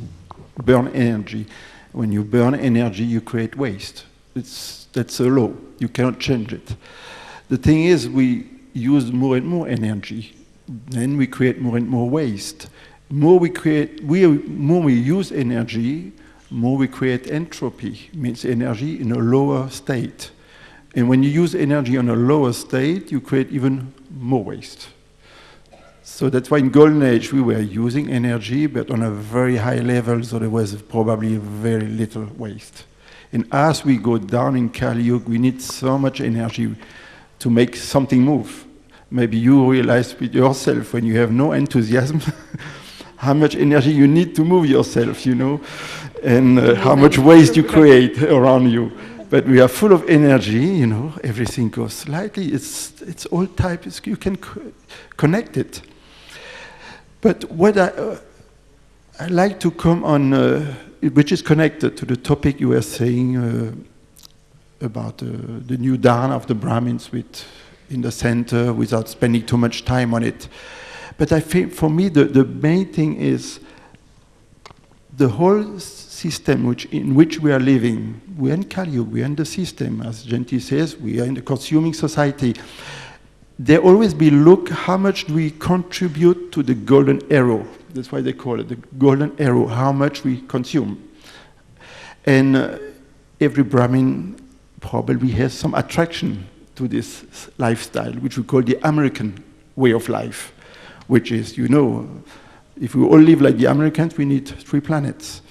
burn energy. When you burn energy, you create waste. That's a law. You cannot change it. The thing is, we use more and more energy. Then we create more and more waste. More we use energy, more we create entropy. Means energy in a lower state. And when you use energy on a lower state, you create even more waste. So that's why in Golden Age we were using energy, but on a very high level, so there was probably very little waste. And as we go down in Kali Yuga, we need so much energy to make something move. Maybe you realize with yourself when you have no enthusiasm, how much energy you need to move yourself, you know, and how much waste you create around you. But we are full of energy, you know, everything goes slightly, it's all types, you can connect it. But what I like to come on, which is connected to the topic you were saying about the new dharana of the Brahmins in the center without spending too much time on it. But I think for me the main thing is the whole system in which we are living. We are in Kali Yuga, we are in the system, as Jenti says, we are in the consuming society. There always be look how much we contribute to the golden arrow. That's why they call it the golden arrow, how much we consume. And every Brahmin probably has some attraction to this lifestyle, which we call the American way of life, which is, you know, if we all live like the Americans, we need 3 planets.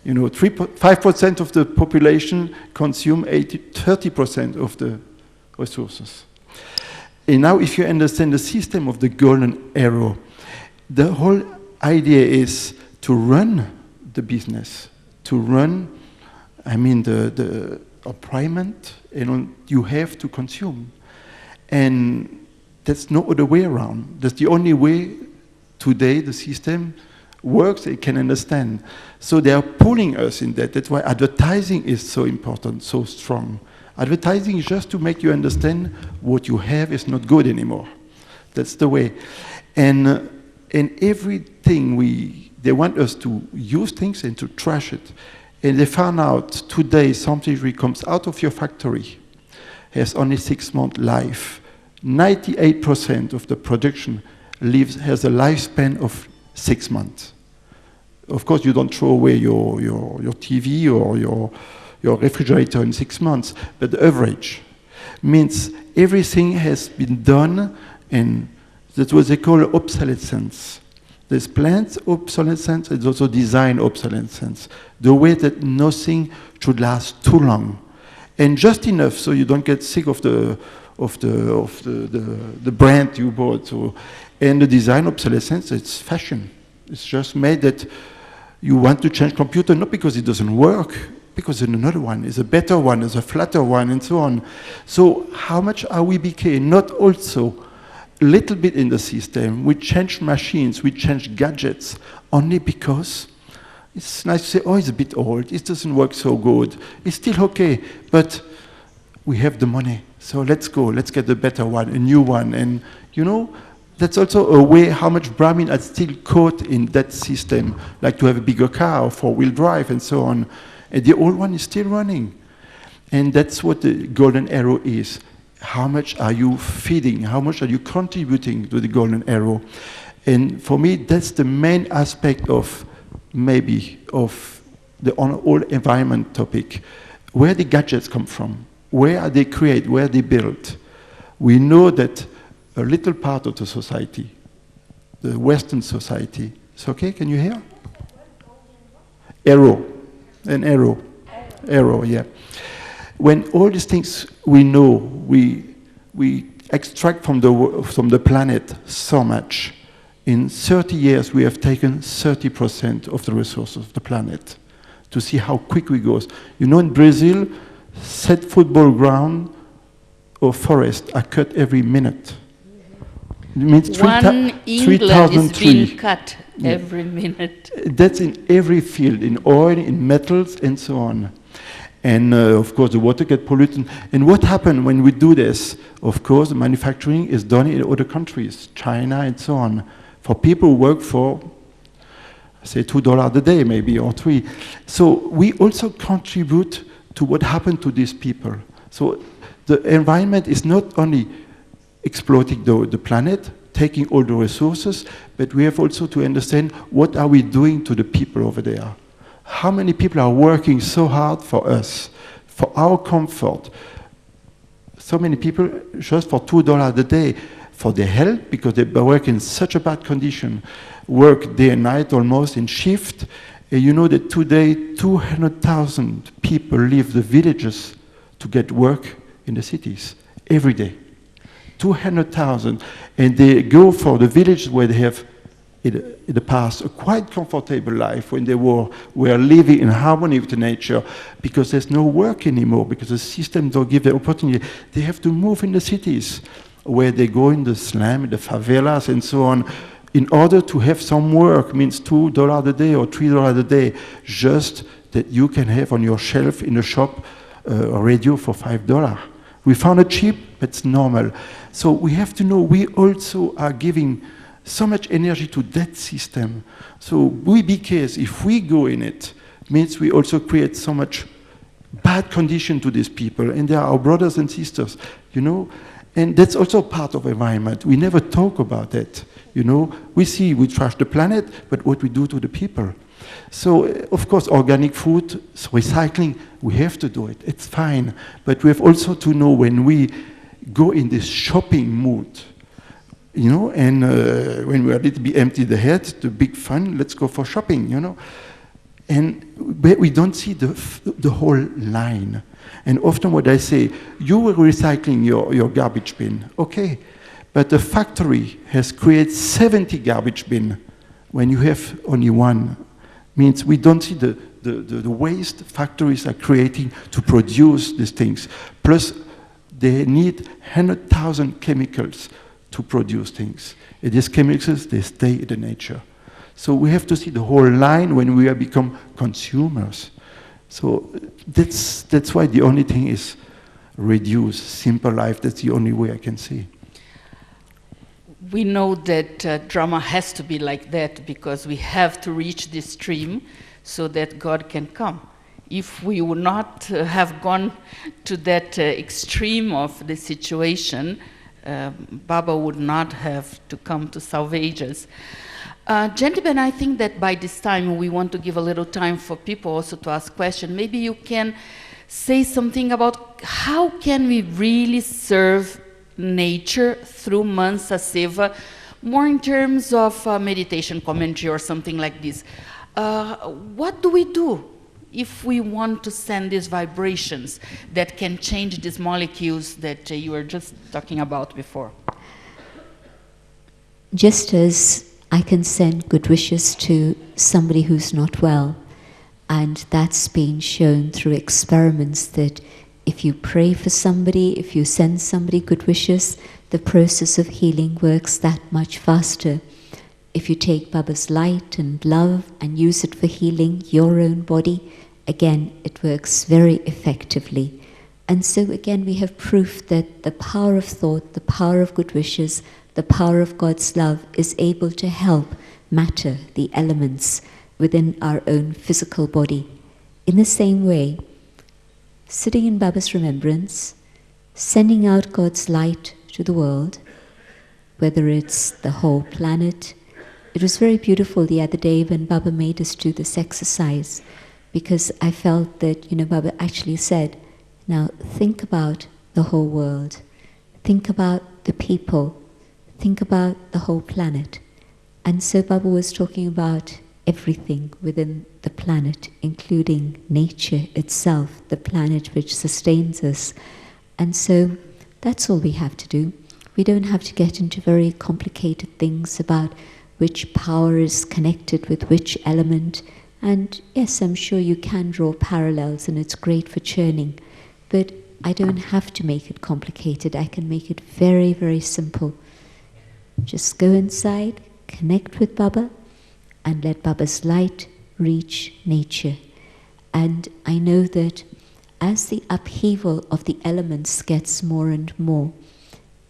You know, 5% of the population consume 30% of the resources. And now if you understand the system of the golden arrow, the whole idea is to run the business, to run, I mean, the employment, and you have to consume. And that's no other way around. That's the only way today the system works, it can understand. So they are pulling us in that. That's why advertising is so important, so strong. Advertising is just to make you understand what you have is not good anymore. That's the way. And everything they want us to use things and to trash it. And they found out today something that comes out of your factory has only 6 months life. 98% of the production has a lifespan of 6 months. Of course, you don't throw away your TV or your refrigerator in 6 months, but the average means everything has been done, and that's what they call obsolescence. There's planned obsolescence, there's also design obsolescence. The way that nothing should last too long, and just enough so you don't get sick of the brand you bought. So, and the design obsolescence, it's fashion. It's just made that you want to change computer not because it doesn't work, because there's another one, is a better one, is a flatter one, and so on. So how much are we became not also a little bit in the system? We change machines, we change gadgets only because it's nice to say, oh, it's a bit old, it doesn't work so good, it's still okay, but we have the money, so let's go, let's get a better one, a new one. And you know, that's also a way how much Brahmin are still caught in that system, like to have a bigger car or 4-wheel drive and so on. And the old one is still running. And that's what the golden arrow is. how much are you feeding? How much are you contributing to the Golden Arrow? And for me, that's the main aspect of the whole environment topic. Where the gadgets come from? Where are they created? Where are they built? We know that a little part of the society, the Western society, it's okay, can you hear? An arrow, yeah. When all these things we know, we extract from the planet so much. In 30 years, we have taken 30% of the resources of the planet to see how quick we go. You know, in Brazil, set football ground or forest are cut every minute. It means One England is being cut every minute. That's in every field, in oil, in metals, and so on. And of course, the water gets polluted. And what happens when we do this? Of course, the manufacturing is done in other countries, China and so on, for people who work for, say, $2 a day, maybe, or $3. So we also contribute to what happened to these people. So the environment is not only exploiting the planet, taking all the resources, but we have also to understand what are we doing to the people over there. How many people are working so hard for us, for our comfort? So many people just for $2 a day, for their health, because they work in such a bad condition, work day and night almost in shift. And you know that today 200,000 people leave the villages to get work in the cities every day. 200,000, and they go for the village where they have in the past a quite comfortable life, when they were living in harmony with the nature, because there's no work anymore, because the system don't give the opportunity. They have to move in the cities, where they go in the slum, in the favelas and so on, in order to have some work. Means $2 a day or $3 a day, just that you can have on your shelf in the shop a radio for $5. We found it cheap, but it's normal. So we have to know we also are giving so much energy to that system. So we be careful. If we go in it, means we also create so much bad condition to these people, and they are our brothers and sisters, you know. And that's also part of environment. We never talk about that, you know. We trash the planet, but what we do to the people. So, of course, organic food, so recycling, we have to do it. It's fine. But we have also to know when we go in this shopping mood, you know, and when we are a little bit empty the head, the big fun, let's go for shopping, you know. And we don't see the whole line. And often what I say, you were recycling your garbage bin, okay, but the factory has created 70 garbage bins when you have only one. Means we don't see the waste factories are creating to produce these things. Plus, they need 100,000 chemicals to produce things. And these chemicals, they stay in the nature. So we have to see the whole line when we become consumers. So that's why the only thing is reduce, simple life. That's the only way I can see. We know that drama has to be like that, because we have to reach this stream so that God can come. If we would not have gone to that extreme of the situation, Baba would not have to come to salvage us. Gentlemen, I think that by this time we want to give a little time for people also to ask questions. Maybe you can say something about how can we really serve nature through Mansa Seva, more in terms of meditation commentary or something like this. What do we do if we want to send these vibrations that can change these molecules that you were just talking about before? Just as I can send good wishes to somebody who's not well, and that's been shown through experiments that if you pray for somebody, if you send somebody good wishes, the process of healing works that much faster. If you take Baba's light and love and use it for healing your own body, again, it works very effectively. And so again, we have proof that the power of thought, the power of good wishes, the power of God's love is able to help matter, the elements within our own physical body. In the same way, sitting in Baba's remembrance, sending out God's light to the world, whether it's the whole planet. It was very beautiful the other day when Baba made us do this exercise, because I felt that, Baba actually said, now think about the whole world, think about the people, think about the whole planet. And so Baba was talking about everything within the planet, including nature itself, the planet which sustains us. And so that's all we have to do. We don't have to get into very complicated things about which power is connected with which element. And yes, I'm sure you can draw parallels and it's great for churning, but I don't have to make it complicated. I can make it very, very simple. Just go inside, connect with Baba, and let Baba's light reach nature. And I know that as the upheaval of the elements gets more and more,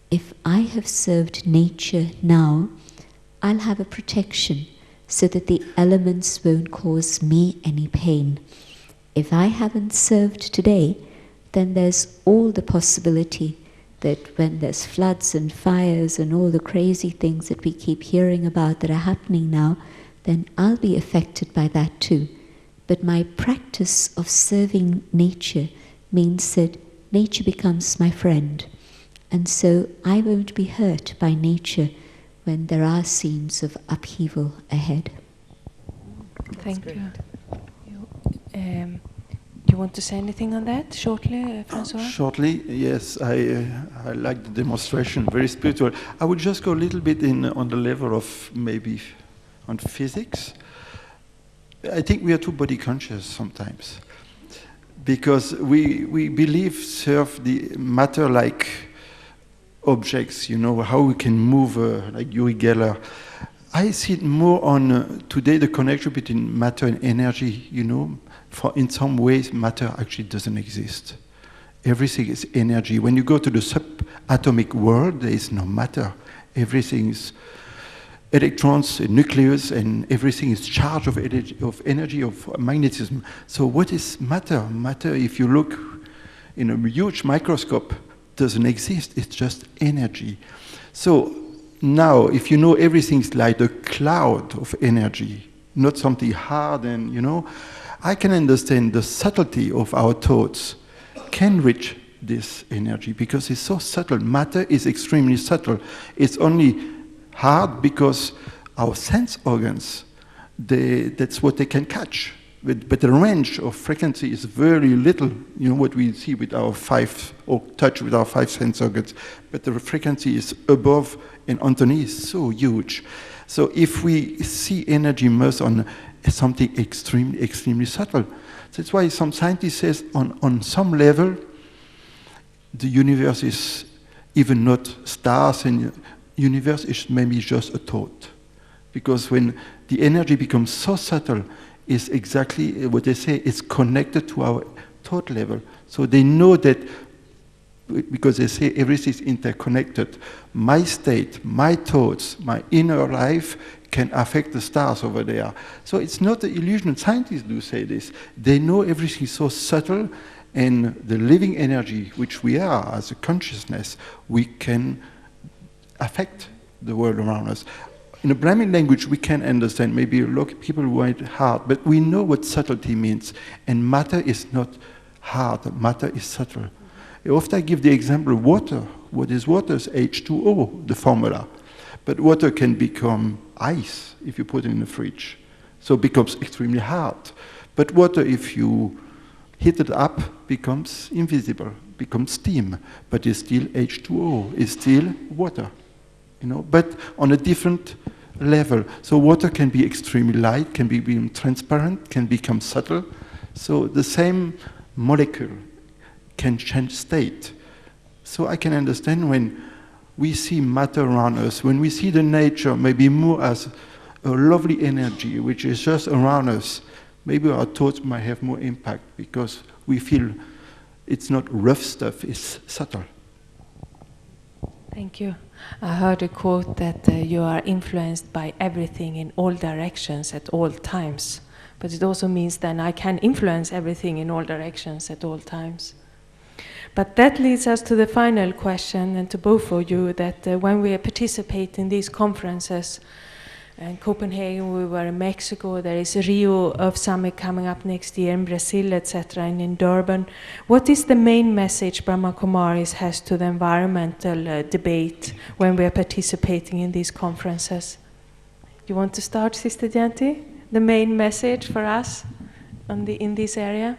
if I have served nature now, I'll have a protection so that the elements won't cause me any pain. If I haven't served today, then there's all the possibility that when there's floods and fires and all the crazy things that we keep hearing about that are happening now, then I'll be affected by that too. But my practice of serving nature means that nature becomes my friend. And so I won't be hurt by nature when there are scenes of upheaval ahead. Thank you. Do you want to say anything on that shortly, Francois? Shortly, yes. I like the demonstration, very spiritual. I would just go a little bit on the level of maybe on physics. I think we are too body conscious sometimes, because we believe serve the matter like objects, how we can move, like Uri Geller. I see it more on today the connection between matter and energy, For in some ways, matter actually doesn't exist. Everything is energy. When you go to the subatomic world, there is no matter. Everything is electrons, a nucleus, and everything is charged of energy, of magnetism. So what is matter? Matter, if you look in a huge microscope, doesn't exist. It's just energy. So now, if you know everything's like a cloud of energy, not something hard and, I can understand the subtlety of our thoughts can reach this energy because it's so subtle. Matter is extremely subtle. It's only hard because our sense organs, that's what they can catch. But the range of frequency is very little, what we see with our touch with our five sense organs. But the frequency is above and underneath so huge. So if we see energy immersed on something extremely, extremely subtle, that's why some scientists say on some level, the universe is even not stars, and universe is maybe just a thought. Because when the energy becomes so subtle, it's exactly what they say, it's connected to our thought level. So they know that, because they say everything is interconnected, my state, my thoughts, my inner life can affect the stars over there. So it's not an illusion. Scientists do say this. They know everything is so subtle, and the living energy, which we are as a consciousness, we can affect the world around us. In a Brahmin language, we can understand, maybe people who are hard, but we know what subtlety means. And matter is not hard, matter is subtle. Often I give the example of water. What is water? It's H2O, the formula. But water can become ice if you put it in the fridge. So it becomes extremely hard. But water, if you heat it up, becomes invisible, becomes steam. But it's still H2O, it's still water. But on a different level. So water can be extremely light, can be transparent, can become subtle. So the same molecule can change state. So I can understand when we see matter around us, when we see the nature maybe more as a lovely energy which is just around us, maybe our thoughts might have more impact because we feel it's not rough stuff, it's subtle. Thank you. I heard a quote that you are influenced by everything in all directions at all times. But it also means then I can influence everything in all directions at all times. But that leads us to the final question, and to both of you, that when we participate in these conferences, in Copenhagen, we were in Mexico, there is a Rio Earth Summit coming up next year, in Brazil, etc., and in Durban. What is the main message Brahma Kumaris has to the environmental debate when we are participating in these conferences? You want to start, Sister Jayanti? The main message for us in this area?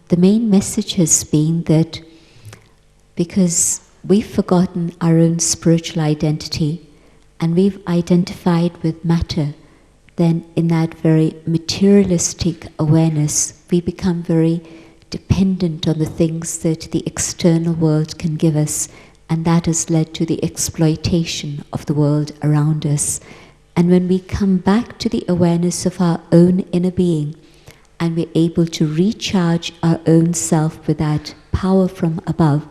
The main message has been that because we've forgotten our own spiritual identity, and we've identified with matter, then in that very materialistic awareness, we become very dependent on the things that the external world can give us, and that has led to the exploitation of the world around us. And when we come back to the awareness of our own inner being, and we're able to recharge our own self with that power from above,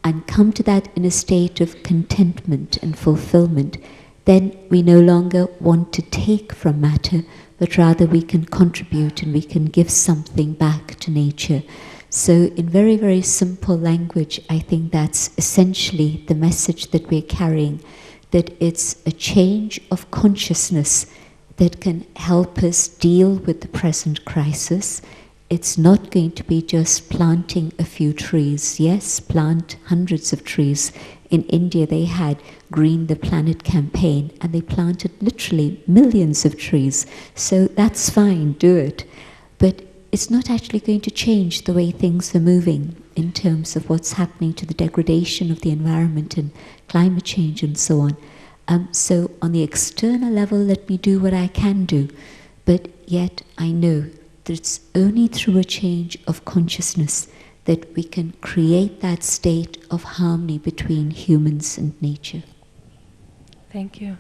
and come to that inner state of contentment and fulfillment, then we no longer want to take from matter, but rather we can contribute and we can give something back to nature. So in very, very simple language, I think that's essentially the message that we're carrying, that it's a change of consciousness that can help us deal with the present crisis. It's not going to be just planting a few trees. Yes, plant hundreds of trees. In India, they had Green the Planet campaign, and they planted literally millions of trees. So that's fine, do it. But it's not actually going to change the way things are moving in terms of what's happening to the degradation of the environment and climate change and so on. So on the external level, let me do what I can do. But yet I know that it's only through a change of consciousness that we can create that state of harmony between humans and nature. Thank you.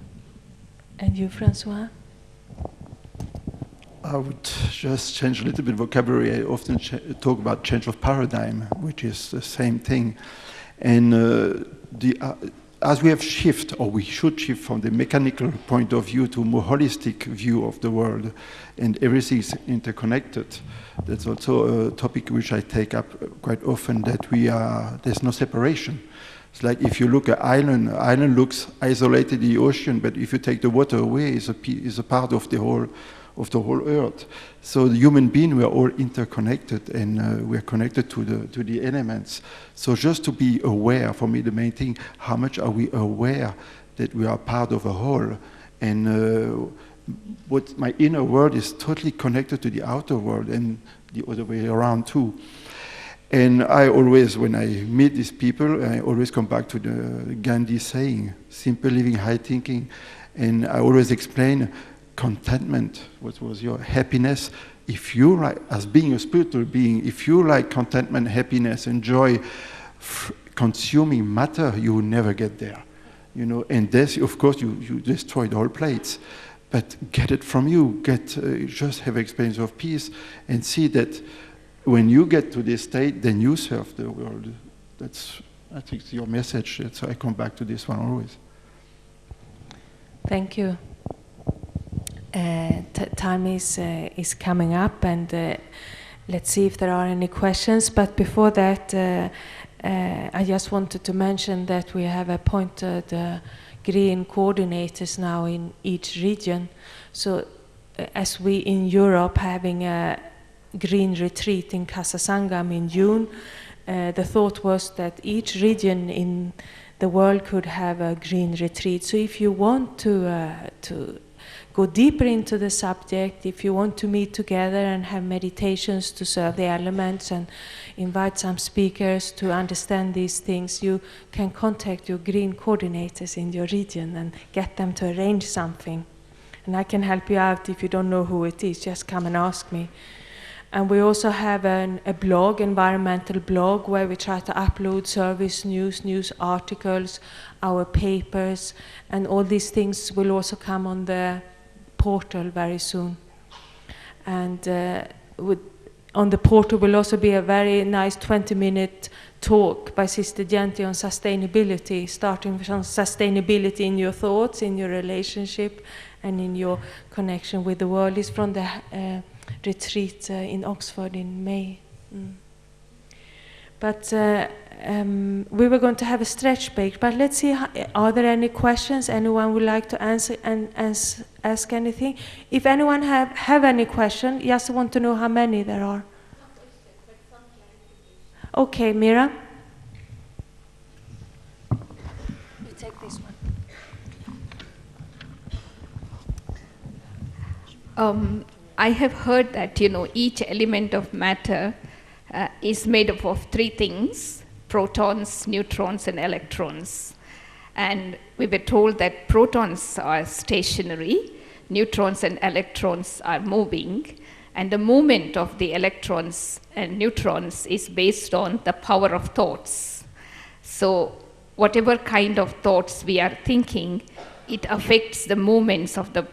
And you, Francois? I would just change a little bit of vocabulary. I often talk about change of paradigm, which is the same thing. And as we have shifted, or we should shift from the mechanical point of view to a more holistic view of the world, and everything is interconnected. That's also a topic which I take up quite often, that there's no separation. It's like if you look at an island looks isolated in the ocean, but if you take the water away, it's a part of the whole earth. So the human being, we are all interconnected, and we are connected to the elements. So just to be aware, for me the main thing, how much are we aware that we are part of a whole, and what my inner world is totally connected to the outer world, and the other way around too. And I always, when I meet these people, I always come back to the Gandhi saying, simple living, high thinking, and I always explain contentment, what was your happiness. If you like, as being a spiritual being, if you like contentment, happiness, and joy, consuming matter, you will never get there. You know, and this, of course, you destroy the whole plate. But get it from you. Just have experience of peace, and see that when you get to this state, then you serve the world. That's, I think, your message. So I come back to this one always. Thank you. Time is coming up, and let's see if there are any questions. But before that, I just wanted to mention that we have appointed green coordinators now in each region. So as we in Europe having a green retreat in Kasasangam in June, the thought was that each region in the world could have a green retreat. So if you want to go deeper into the subject, if you want to meet together and have meditations to serve the elements and invite some speakers to understand these things, you can contact your green coordinators in your region and get them to arrange something. And I can help you out if you don't know who it is, just come and ask me. And we also have a blog, environmental blog, where we try to upload service news articles, our papers, and all these things will also come on the portal very soon. And on the portal will also be a very nice 20-minute talk by Sister Jayanti on sustainability, starting from sustainability in your thoughts, in your relationship, and in your connection with the world. It's from the retreat in Oxford in May. But we were going to have a stretch break, but let's see, are there any questions? Anyone would like to answer and ask anything? If anyone have any question, just want to know how many there are. Okay, Mira? You take this one. I have heard that, each element of matter is made up of three things: protons, neutrons, and electrons. And we were told that protons are stationary, neutrons and electrons are moving, and the movement of the electrons and neutrons is based on the power of thoughts. So whatever kind of thoughts we are thinking, it affects the movements of the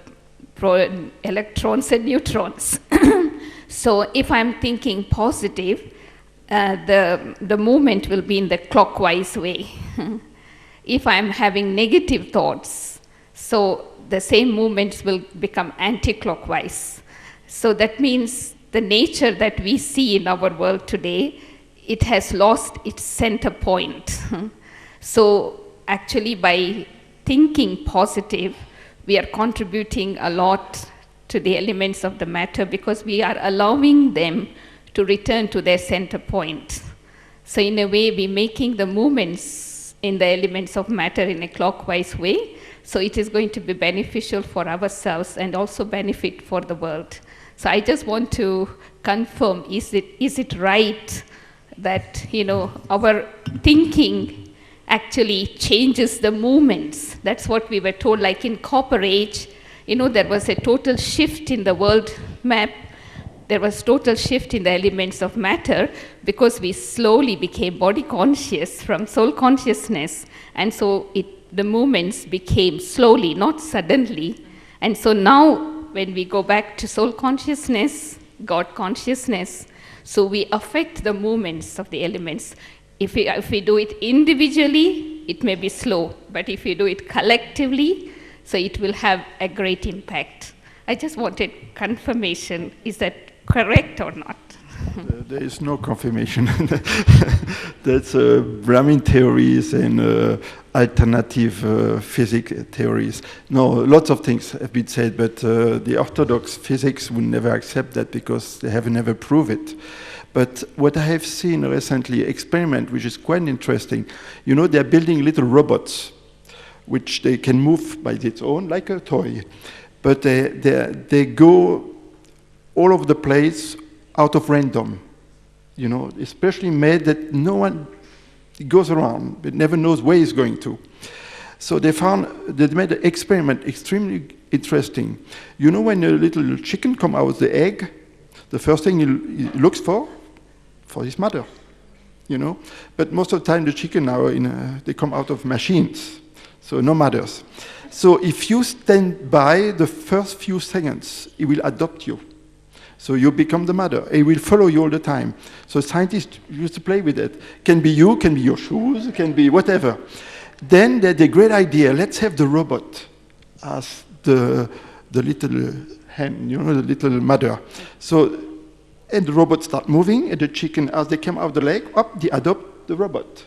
electrons and neutrons. So if I'm thinking positive, the movement will be in the clockwise way. If I'm having negative thoughts, so the same movements will become anti-clockwise. So that means the nature that we see in our world today, it has lost its center point. So actually by thinking positive, we are contributing a lot to the elements of the matter because we are allowing them to return to their center point. So in a way, we're making the movements in the elements of matter in a clockwise way. So it is going to be beneficial for ourselves and also benefit for the world. So I just want to confirm, is it right that, our thinking actually changes the movements? That's what we were told, like in Copper Age, there was a total shift in the world map. There was total shift in the elements of matter because we slowly became body conscious from soul consciousness. And so the movements became slowly, not suddenly. And so now when we go back to soul consciousness, God consciousness, so we affect the movements of the elements. If we do it individually, it may be slow, but if we do it collectively, so it will have a great impact. I just wanted confirmation. Is that correct or not? There is no confirmation. That's Brahmin theories and alternative physics theories. No, lots of things have been said, but the orthodox physics will never accept that because they have never proved it. But what I have seen recently, experiment, which is quite interesting, they're building little robots, which they can move by its own, like a toy. But they go all over the place out of random, especially made that no one goes around, but never knows where he's going to. So they made an experiment extremely interesting. When a little chicken comes out of the egg, the first thing he looks for his mother, But most of the time the chicken now, they come out of machines, so no mothers. So if you stand by the first few seconds, he will adopt you. So you become the mother. He will follow you all the time. So scientists used to play with it. Can be you, can be your shoes, can be whatever. Then they had a great idea. Let's have the robot as the little hen, the little mother. And the robot start moving, and the chicken, as they come out of the leg, they adopt the robot.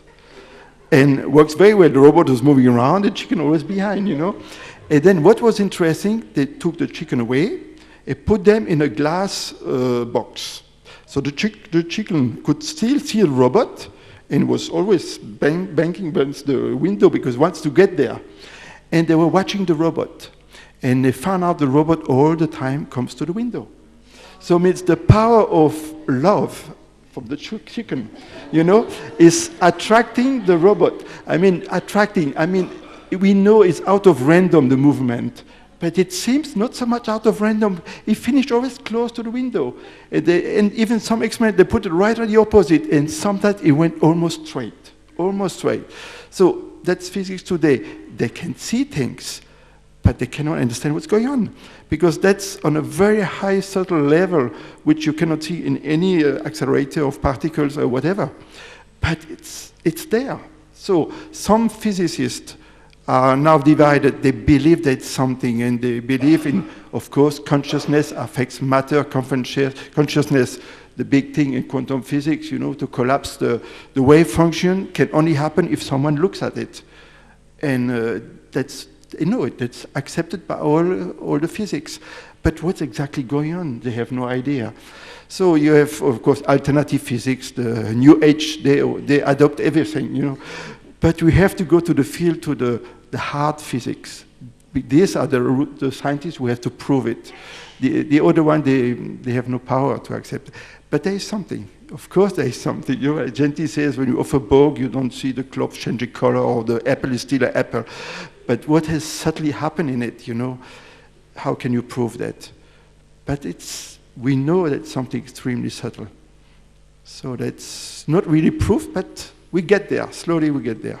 And it works very well. The robot was moving around, the chicken always behind, And then what was interesting, they took the chicken away and put them in a glass box. So the chicken could still see the robot and was always banging against the window because it wants to get there. And they were watching the robot. And they found out the robot all the time comes to the window. So it means the power of love from the chicken, is attracting the robot. We know it's out of random, the movement, but it seems not so much out of random. It finished always close to the window. And even some experiment, they put it right on the opposite, and sometimes it went almost straight. So that's physics today. They can see things, but they cannot understand what's going on, because that's on a very high subtle level, which you cannot see in any accelerator of particles or whatever. But it's there. So some physicists are now divided. They believe that it's something, and they believe in, of course, consciousness affects matter, consciousness the big thing in quantum physics, you know, to collapse the wave function can only happen if someone looks at it. And that's, you know, that's accepted by all the physics. But what's exactly going on? They have no idea. So you have, of course, alternative physics, the New Age, they adopt everything, you know. But we have to go to the field, to the hard physics. These are the scientists who have to prove it. The other one, they have no power to accept it. But there is something. Of course there is something. You know, Genti says when you offer Borg, you don't see the cloth changing color or the apple is still an apple. But what has subtly happened in it, you know? How can you prove that? But we know that something extremely subtle. So that's not really proof, but we get there. Slowly we get there.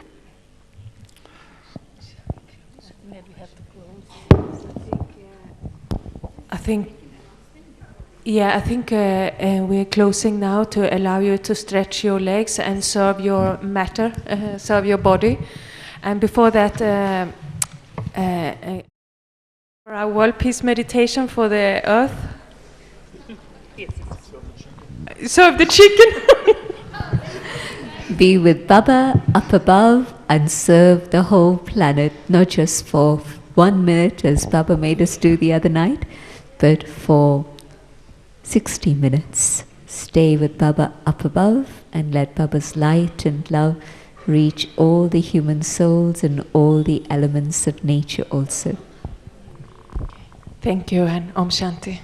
I think we're closing now to allow you to stretch your legs and serve your matter, serve your body. And before that, for our world peace meditation for the earth. Serve the chicken. Be with Baba up above and serve the whole planet, not just for 1 minute as Baba made us do the other night, but for 60 minutes. Stay with Baba up above and let Baba's light and love reach all the human souls and all the elements of nature also. Thank you and Om Shanti.